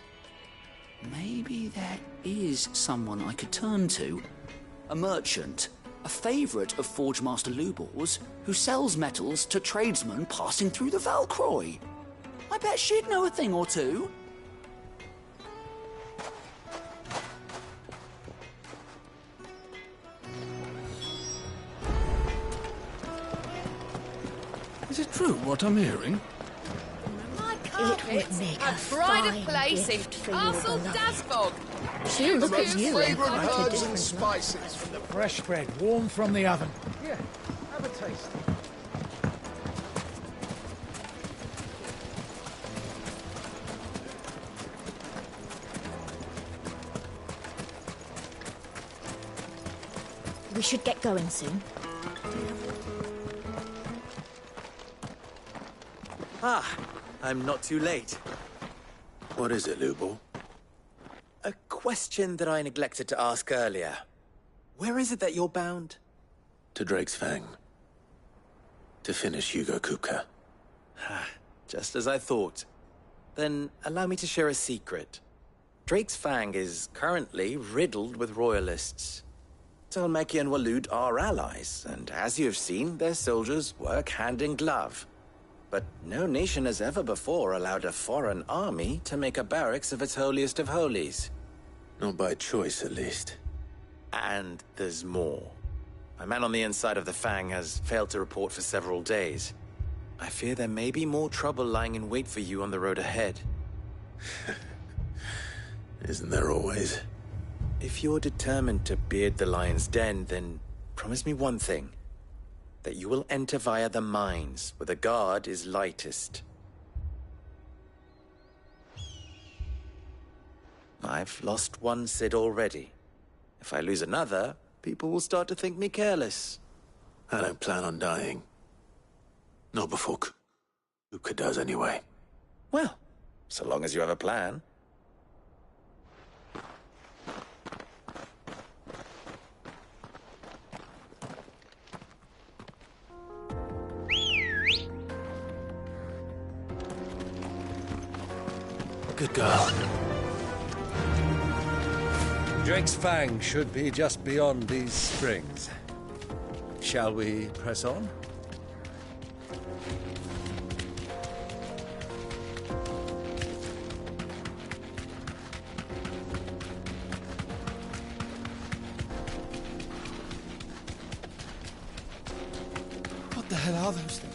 maybe there is someone I could turn to. A merchant, a favourite of Forge Master Lubor's, who sells metals to tradesmen passing through the Valcroy. I bet she'd know a thing or two. Is it true what I'm hearing? It would make a pride of fine place in gift for Castle your beloved. Dasbog. She'll look at you and Fragrant quite a herbs and different spices from the fresh bread, warm from the oven. Here, have a taste. We should get going soon. Ah, I'm not too late. What is it, Lubor? A question that I neglected to ask earlier. Where is it that you're bound? To Drake's Fang. To finish Hugo Kupka. Just as I thought. Then allow me to share a secret. Drake's Fang is currently riddled with royalists. Talmeki and Walud are allies, and as you have seen, their soldiers work hand in glove. But no nation has ever before allowed a foreign army to make a barracks of its holiest of holies. Not by choice, at least. And there's more. My man on the inside of the Fang has failed to report for several days. I fear there may be more trouble lying in wait for you on the road ahead. Isn't there always? If you're determined to beard the lion's den, then promise me one thing. That you will enter via the mines, where the guard is lightest. I've lost one Cid already. If I lose another, people will start to think me careless. I don't plan on dying. Not before Kupka does, anyway. Well, so long as you have a plan. Good girl. Drake's Fang should be just beyond these springs. Shall we press on? What the hell are those things?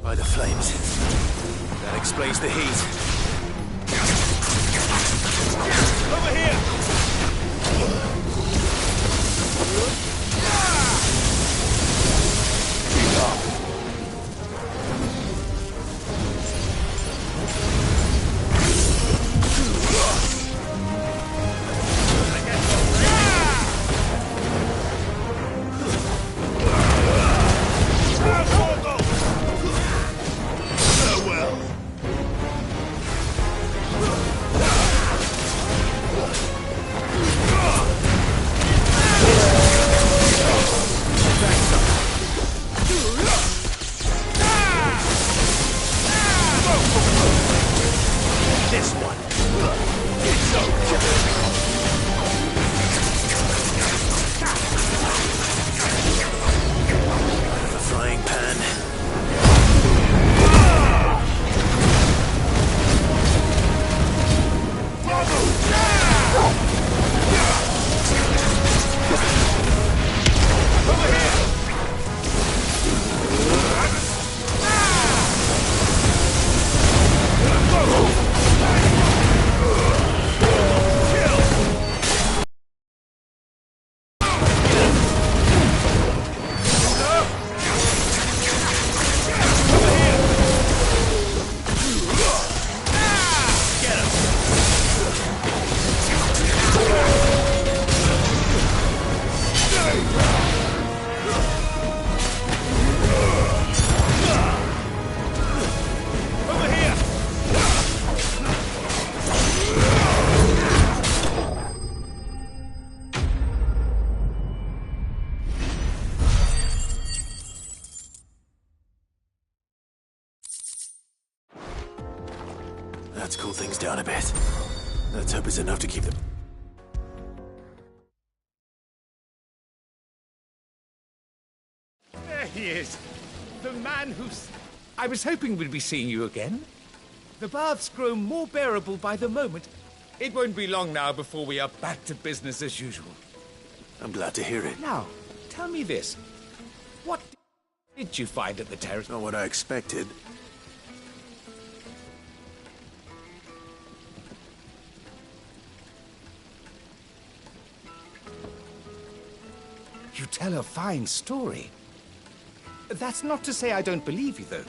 By the flames. That explains the heat. Over here! Let's hope it's enough to keep them. There he is. The man who's... I was hoping we'd be seeing you again. The baths grow more bearable by the moment. It won't be long now before we are back to business as usual. I'm glad to hear it. Now, tell me this. What did you find at the terrace? Not what I expected. You tell a fine story. That's not to say I don't believe you, though.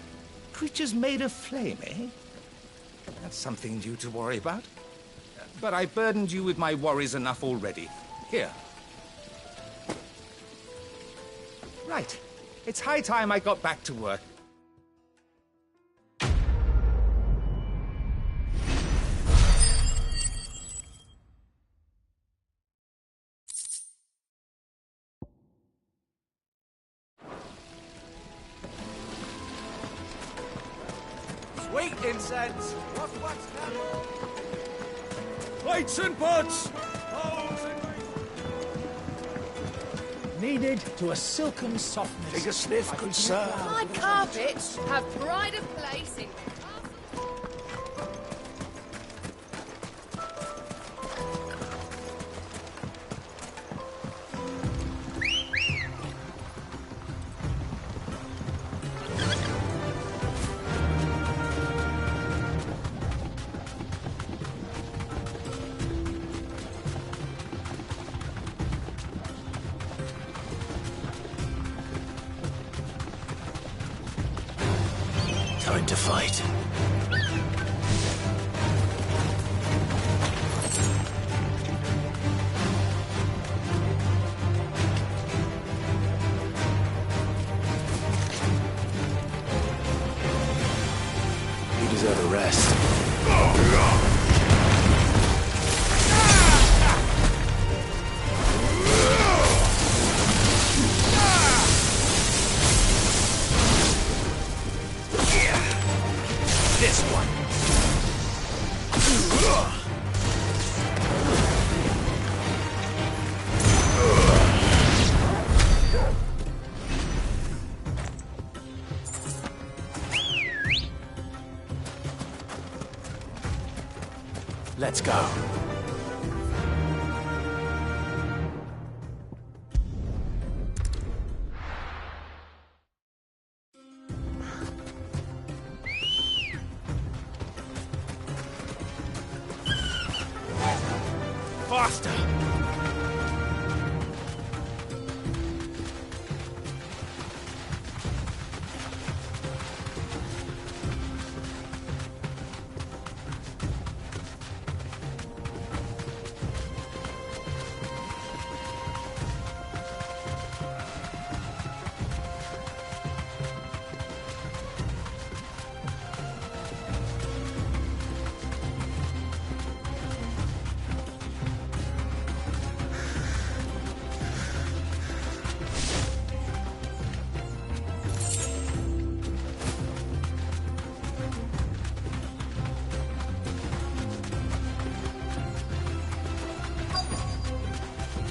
Creatures made of flame, eh? That's something new to worry about. But I burdened you with my worries enough already. Here. Right. It's high time I got back to work. Sweet incense! Wax candle! Plates and pots! Needed to a silken softness. Take a sniff, good sir. My carpets have pride of place in... Time to fight. You deserve a rest. This one. Let's go. Faster!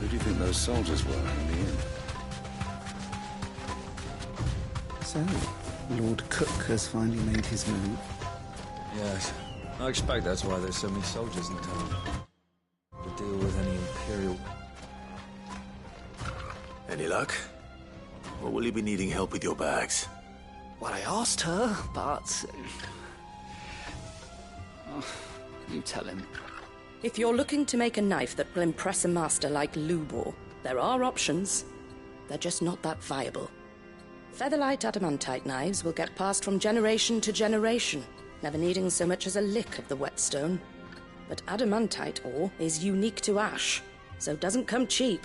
Who do you think those soldiers were in the inn? So, Lord Cook has finally made his move. Yes. I expect that's why there's so many soldiers in town. To deal with any Imperial... Any luck? Or will you be needing help with your bags? Well, I asked her, but... Oh, you tell him. If you're looking to make a knife that will impress a master like Lubor, there are options. They're just not that viable. Featherlight adamantite knives will get passed from generation to generation, never needing so much as a lick of the whetstone. But adamantite ore is unique to ash, so doesn't come cheap.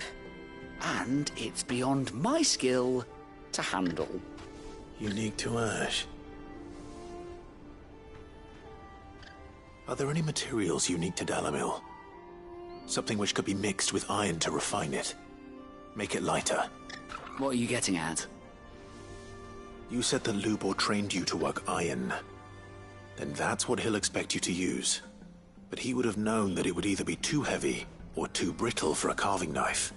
And it's beyond my skill to handle. Unique to ash. Are there any materials unique to Dalamil? Something which could be mixed with iron to refine it. Make it lighter. What are you getting at? You said that Lubor trained you to work iron. Then that's what he'll expect you to use. but he would have known that it would either be too heavy or too brittle for a carving knife.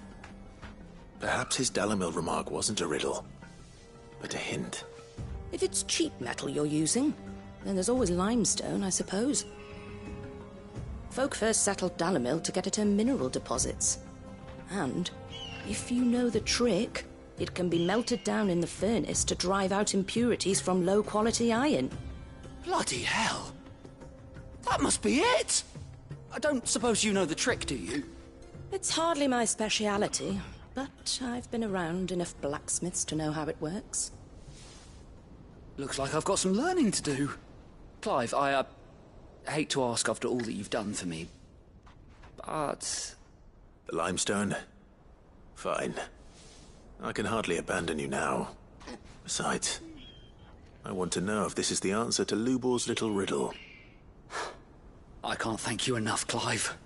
Perhaps his Dalimil remark wasn't a riddle, but a hint. If it's cheap metal you're using, then there's always limestone, I suppose. Folk first settled Dalimil to get at her mineral deposits. And, if you know the trick, it can be melted down in the furnace to drive out impurities from low-quality iron. Bloody hell! That must be it! I don't suppose you know the trick, do you? It's hardly my speciality, but I've been around enough blacksmiths to know how it works. Looks like I've got some learning to do. Clive, I hate to ask after all that you've done for me, but... The limestone? Fine. I can hardly abandon you now. Besides, I want to know if this is the answer to Lubor's little riddle. I can't thank you enough, Clive.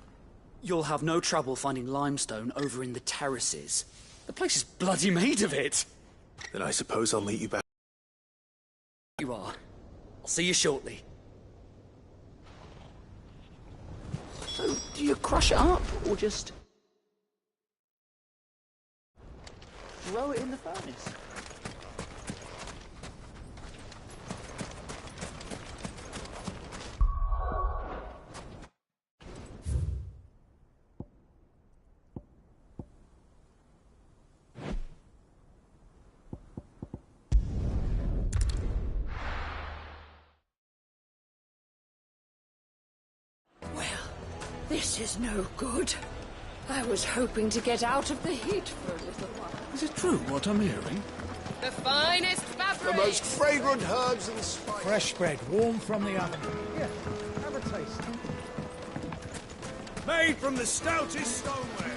You'll have no trouble finding limestone over in the terraces. The place is bloody made of it. Then I suppose I'll meet you back. You are. I'll see you shortly. So, do you crush it up, or just... throw it in the furnace? This is no good. I was hoping to get out of the heat for a little while. Is it true what I'm hearing? The finest fabric! The most fragrant herbs and spices. Fresh bread, warm from the oven. Here, have a taste. Made from the stoutest stoneware.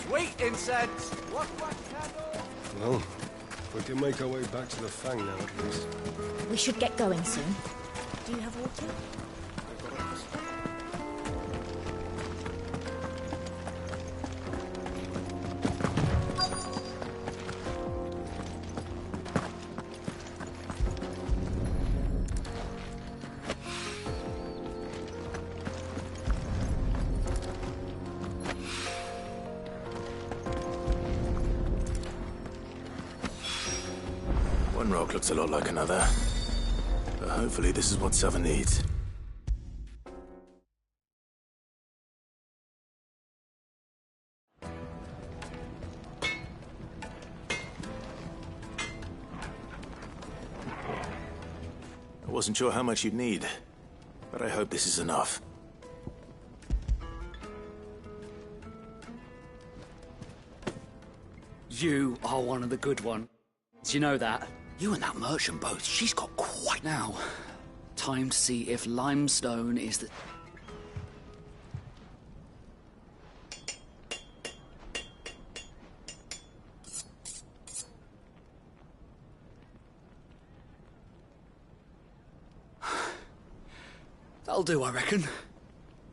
Sweet incense. What candle? Well, we can make our way back to the Fang now, at least. We should get going soon. Do you have water? One rock looks a lot like another. But hopefully this is what Sava needs. I wasn't sure how much you'd need, but I hope this is enough. You are one of the good ones. Do you know that? You and that merchant both, she's got quite... Now, time to see if limestone is the... That'll do, I reckon.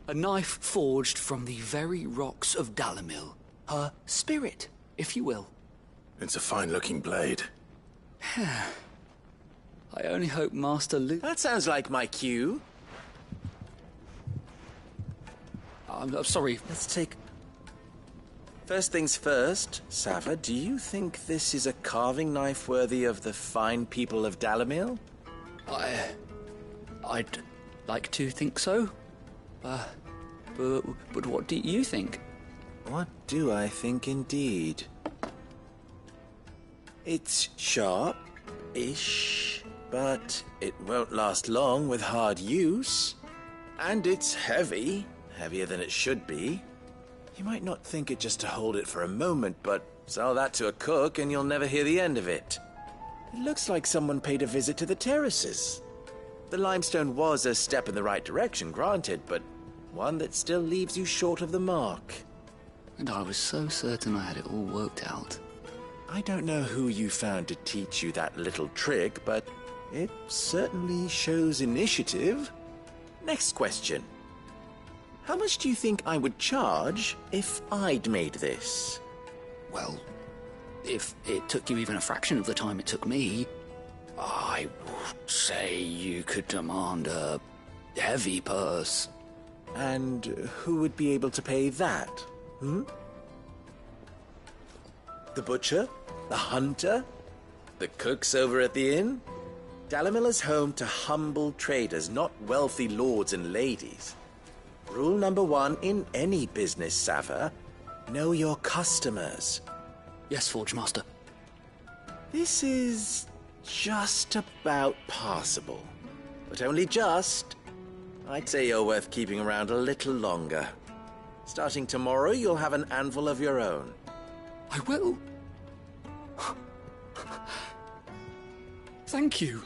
A knife forged from the very rocks of Dalimil. Her spirit, if you will. It's a fine-looking blade. I only hope Master Luke... That sounds like my cue. I'm sorry. Let's take... First things first, Sava, do you think this is a carving knife worthy of the fine people of Dalimil? I'd like to think so. But what do you think? What do I think indeed? It's sharp-ish, but it won't last long with hard use. And it's heavy, heavier than it should be. You might not think it just to hold it for a moment, but sell that to a cook and you'll never hear the end of it. It looks like someone paid a visit to the terraces. The limestone was a step in the right direction, granted, but one that still leaves you short of the mark. And I was so certain I had it all worked out. I don't know who you found to teach you that little trick, but it certainly shows initiative. Next question. How much do you think I would charge if I'd made this? Well, if it took you even a fraction of the time it took me, I would say you could demand a Heavy purse. And who would be able to pay that? The butcher? The hunter? The cooks over at the inn? Dalimil is home to humble traders, not wealthy lords and ladies. Rule number 1 in any business, Sava: know your customers. Yes, Forge Master. This is just about passable. But only just. I'd say you're worth keeping around a little longer. Starting tomorrow, you'll have an anvil of your own. I will. Thank you.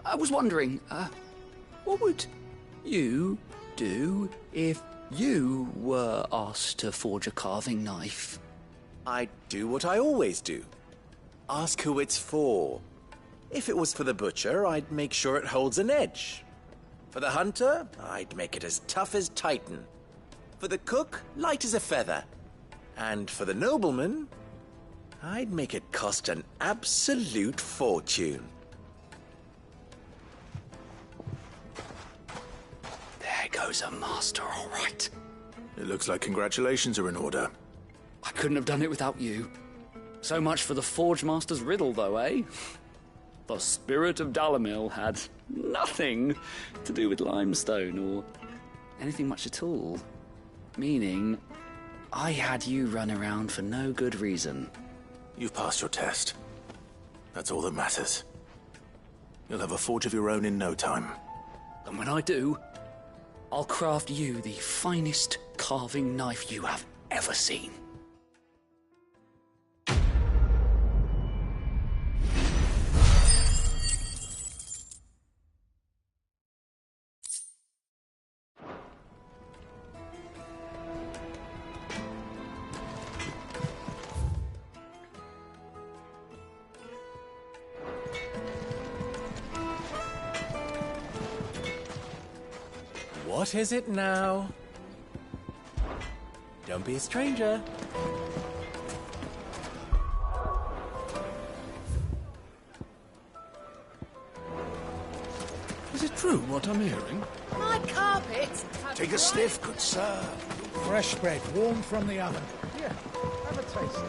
I was wondering, what would you do if you were asked to forge a carving knife? I'd do what I always do. Ask who it's for. If it was for the butcher, I'd make sure it holds an edge. For the hunter, I'd make it as tough as Titan. For the cook, light as a feather. And for the nobleman, I'd make it cost an absolute fortune. There goes a master, all right. It looks like congratulations are in order. I couldn't have done it without you. So much for the Forge Master's riddle, though, eh? The spirit of Dalimil had nothing to do with limestone or anything much at all. Meaning, I had you run around for no good reason. You've passed your test. That's all that matters. You'll have a forge of your own in no time. And when I do, I'll craft you the finest carving knife you have ever seen. What is it now? Don't be a stranger. Is it true what I'm hearing? My carpet! Take a sniff, good sir. Fresh bread, warm from the oven. Here, have a taste.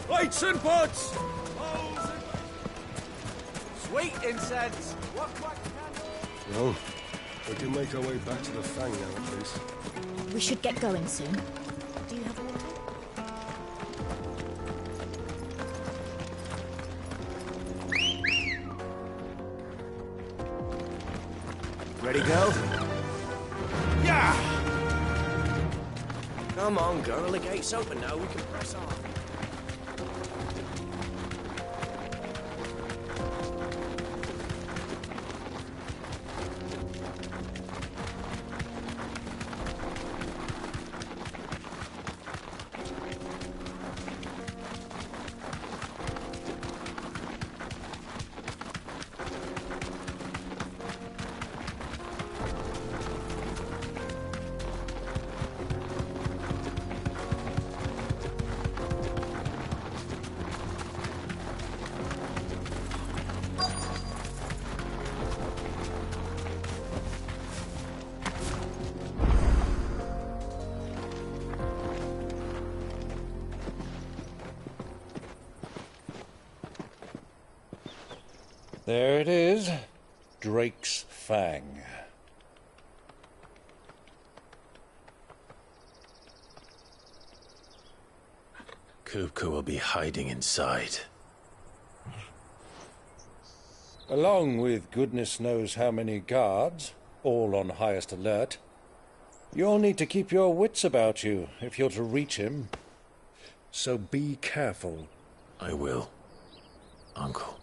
Lights and pots! Sweet incense! What Well, we can make our way back to the Fang now, at least. We should get going soon. Do you have water? Ready, go? Yeah! Come on, girl. The gate's open now. We can press on. There it is. Drake's Fang. Kupka will be hiding inside. Along with goodness knows how many guards, all on highest alert. You'll need to keep your wits about you if you're to reach him. So be careful. I will, Uncle.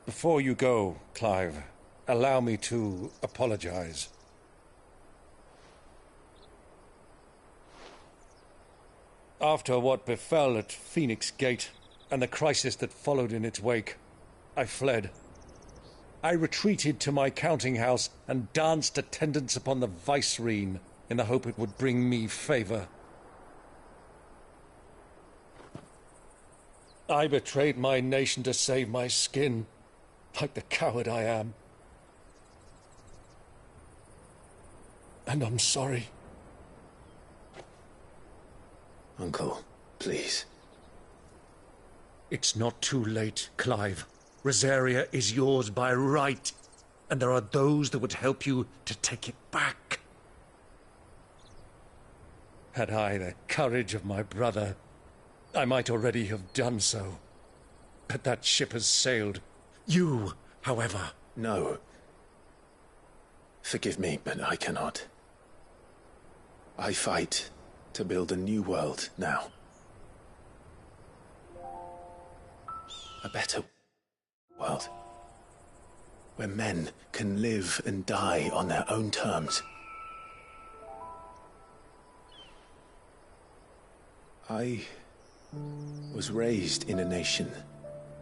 Before you go, Clive, allow me to apologize. After what befell at Phoenix Gate and the crisis that followed in its wake, I fled. I retreated to my counting house and danced attendance upon the vicereine in the hope it would bring me favor. I betrayed my nation to save my skin, like the coward I am. And I'm sorry. Uncle, please. It's not too late, Clive. Rosaria is yours by right, and there are those that would help you to take it back. Had I the courage of my brother, I might already have done so. But that ship has sailed. You, however... No. Forgive me, but I cannot. I fight to build a new world now. A better world. Where men can live and die on their own terms. I was raised in a nation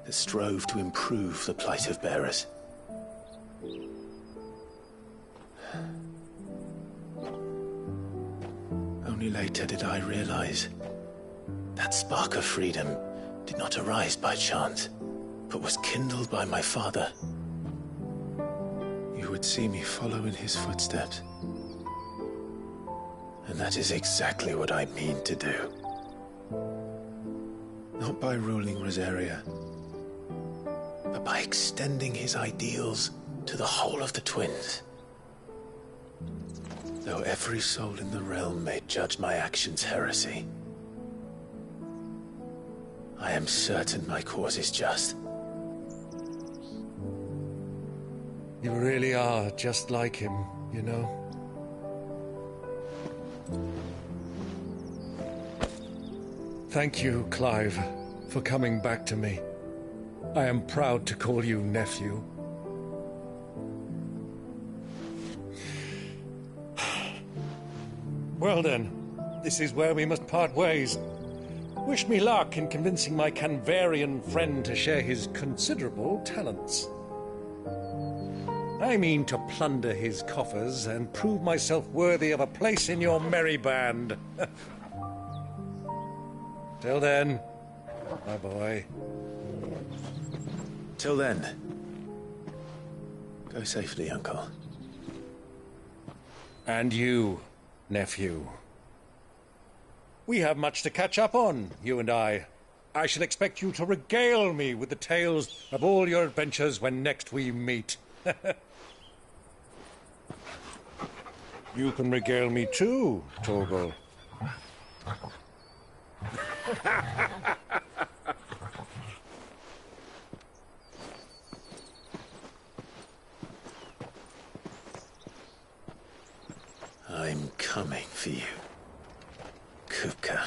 that strove to improve the plight of bearers. Only later did I realize that spark of freedom did not arise by chance, but was kindled by my father. You would see me follow in his footsteps. And that is exactly what I mean to do. Not by ruling Rosaria, but by extending his ideals to the whole of the twins. Though every soul in the realm may judge my actions heresy, I am certain my cause is just. You really are just like him, you know. Thank you, Clive, for coming back to me. I am proud to call you nephew. Well then, this is where we must part ways. Wish me luck in convincing my Canvarian friend to share his considerable talents. I mean to plunder his coffers and prove myself worthy of a place in your merry band. Till then, my boy. Till then, go safely, Uncle. And you, nephew. We have much to catch up on, you and I. I shall expect you to regale me with the tales of all your adventures when next we meet. You can regale me too, Torgal. I'm coming for you, Kupka.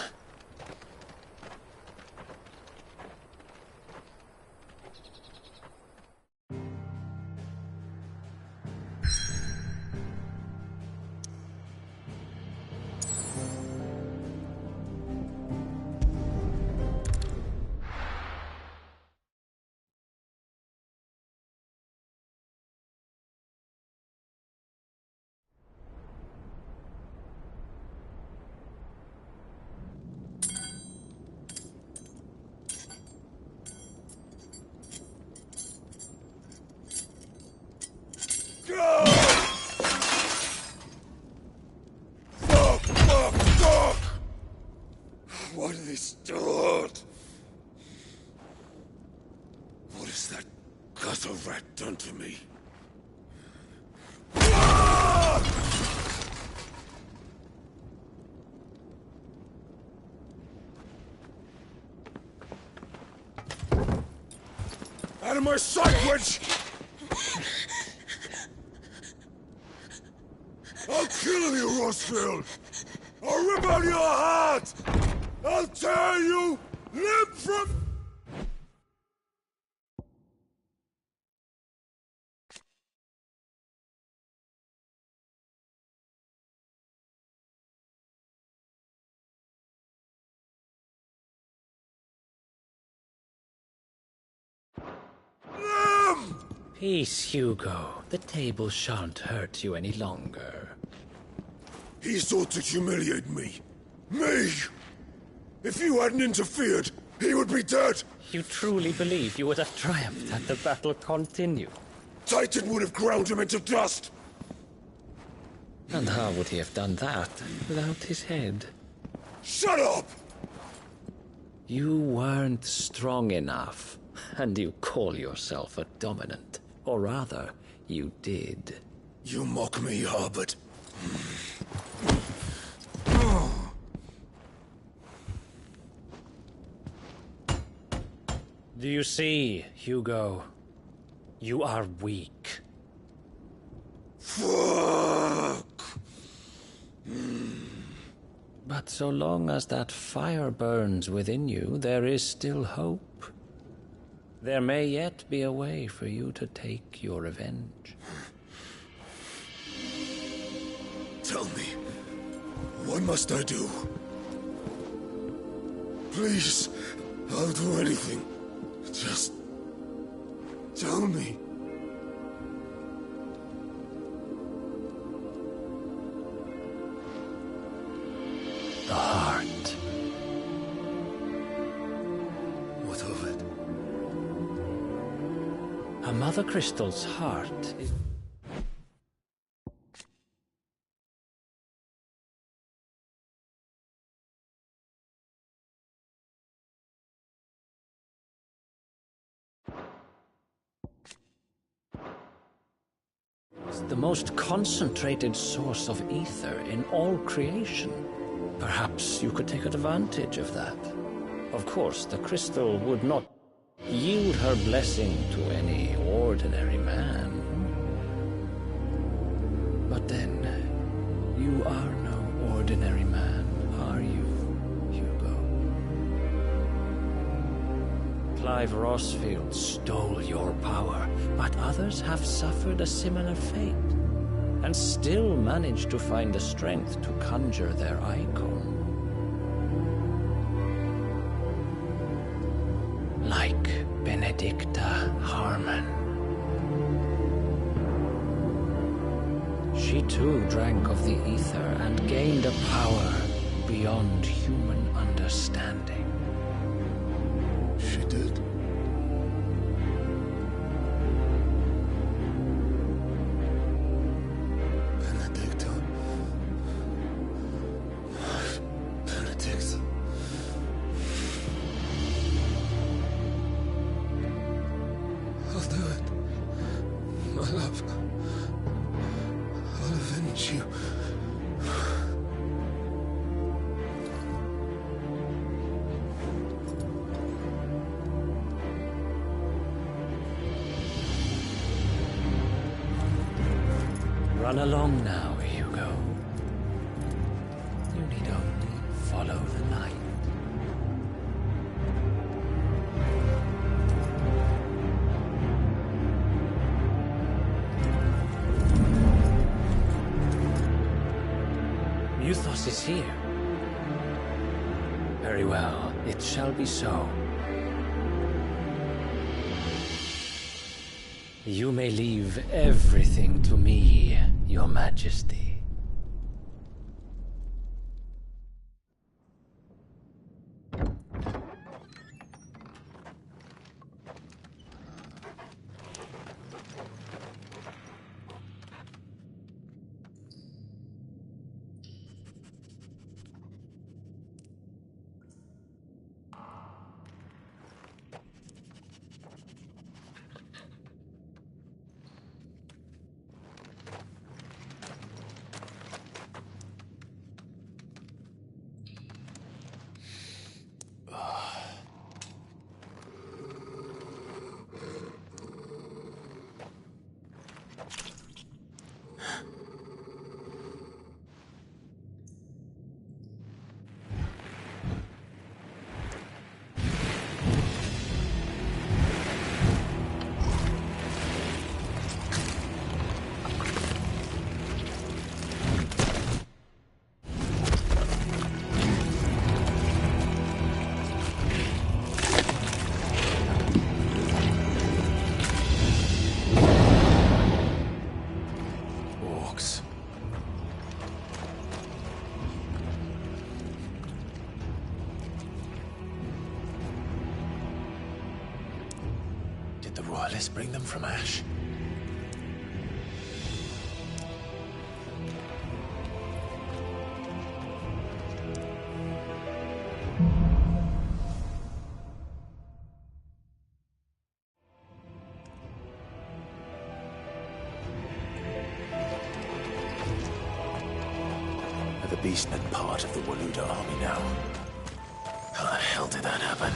What have they stored? What has that gutter rat done to me? Out of my sight, witch! I'll kill you, Rosfield! I'll rip out your heart! I'll tear you limb from... Peace, Hugo. The table shan't hurt you any longer. He sought to humiliate me. Me! If you hadn't interfered, he would be dead! You truly believe you would have triumphed had the battle continued? Titan would have ground him into dust! And how would he have done that without his head? Shut up! You weren't strong enough, and you call yourself a dominant. Or rather, you did. You mock me, Harbert. Do you see, Hugo? You are weak. Fuck! But so long as that fire burns within you, there is still hope. There may yet be a way for you to take your revenge. Tell me, what must I do? Please, I'll do anything. Just tell me. The heart. What of it? A Mother Crystal's heart is... the most concentrated source of ether in all creation. Perhaps you could take advantage of that. Of course, the crystal would not yield her blessing to any ordinary man. But then, you are no ordinary man, are you, Hugo? Clive Rossfield stole your power, but others have suffered a similar fate, and still managed to find the strength to conjure their icon. Like Benedicta Harmon. She too drank of the ether and gained a power beyond human understanding. She did. Benedicta. Benedict. I'll do it. My love. I'll avenge you. Run along now, Hugo. You need only follow the light. Muthos is here. Very well, it shall be so. You may leave everything to me, Your Majesty. Did the royalists bring them from Ash? The beastmen part of the Waluda army now. How the hell did that happen?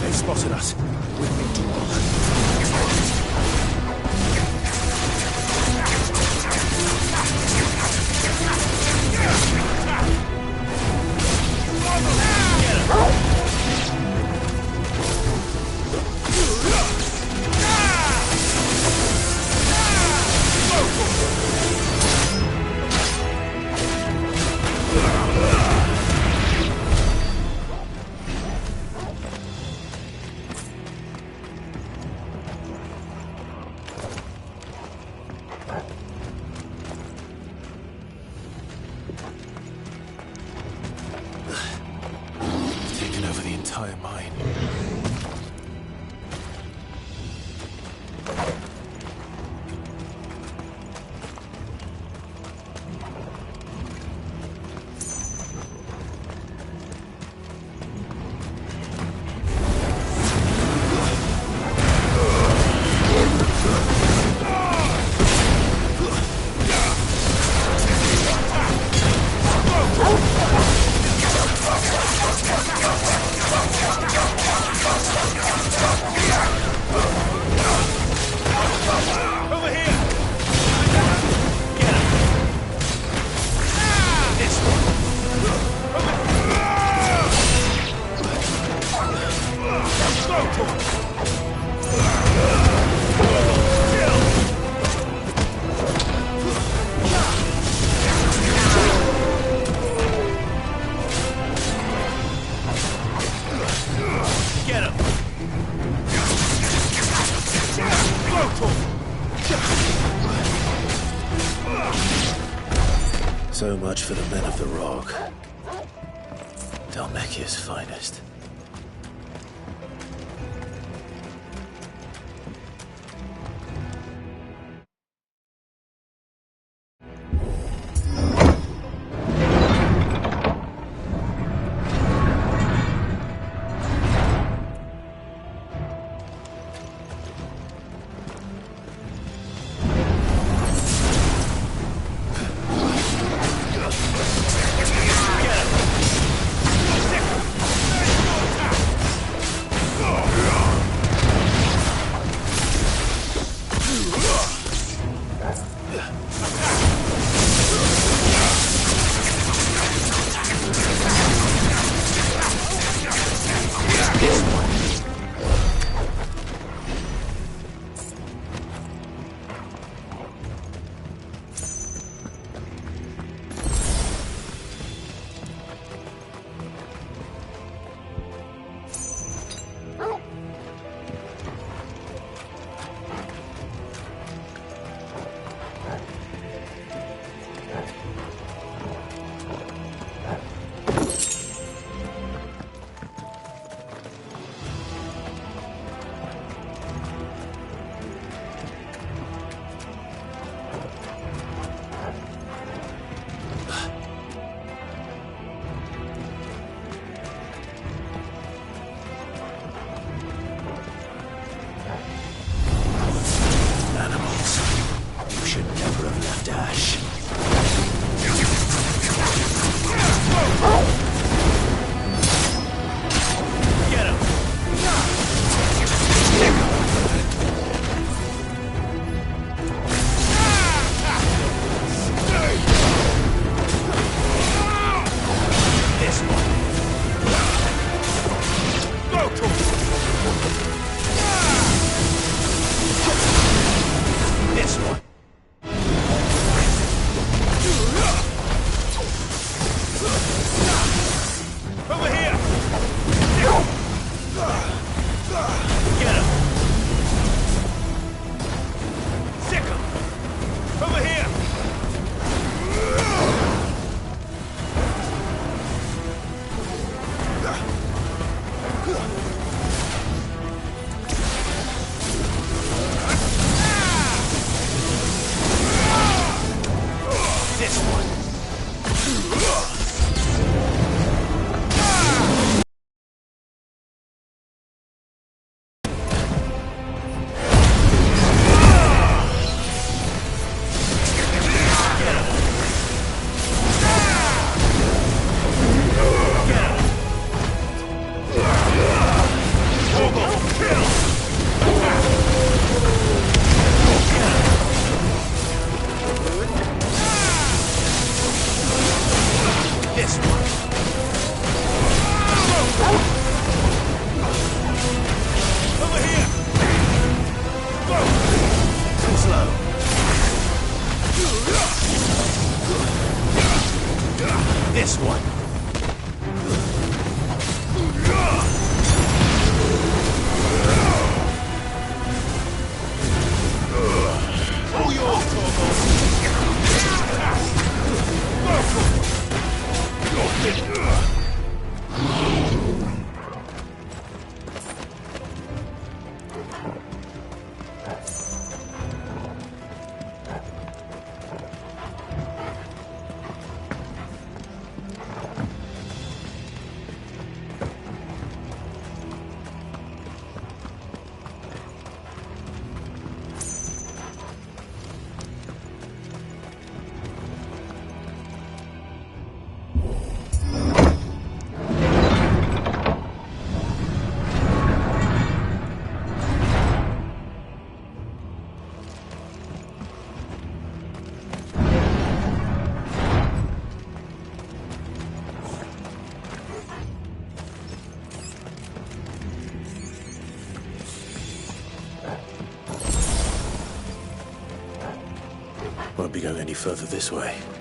They spotted us. We've been too taken over the entire mine. So much for the men of the Rock. Dhalmekia's finest. This one. Over here! Go! Too slow. This one. All yours, Torvald! Won't be going any further this way.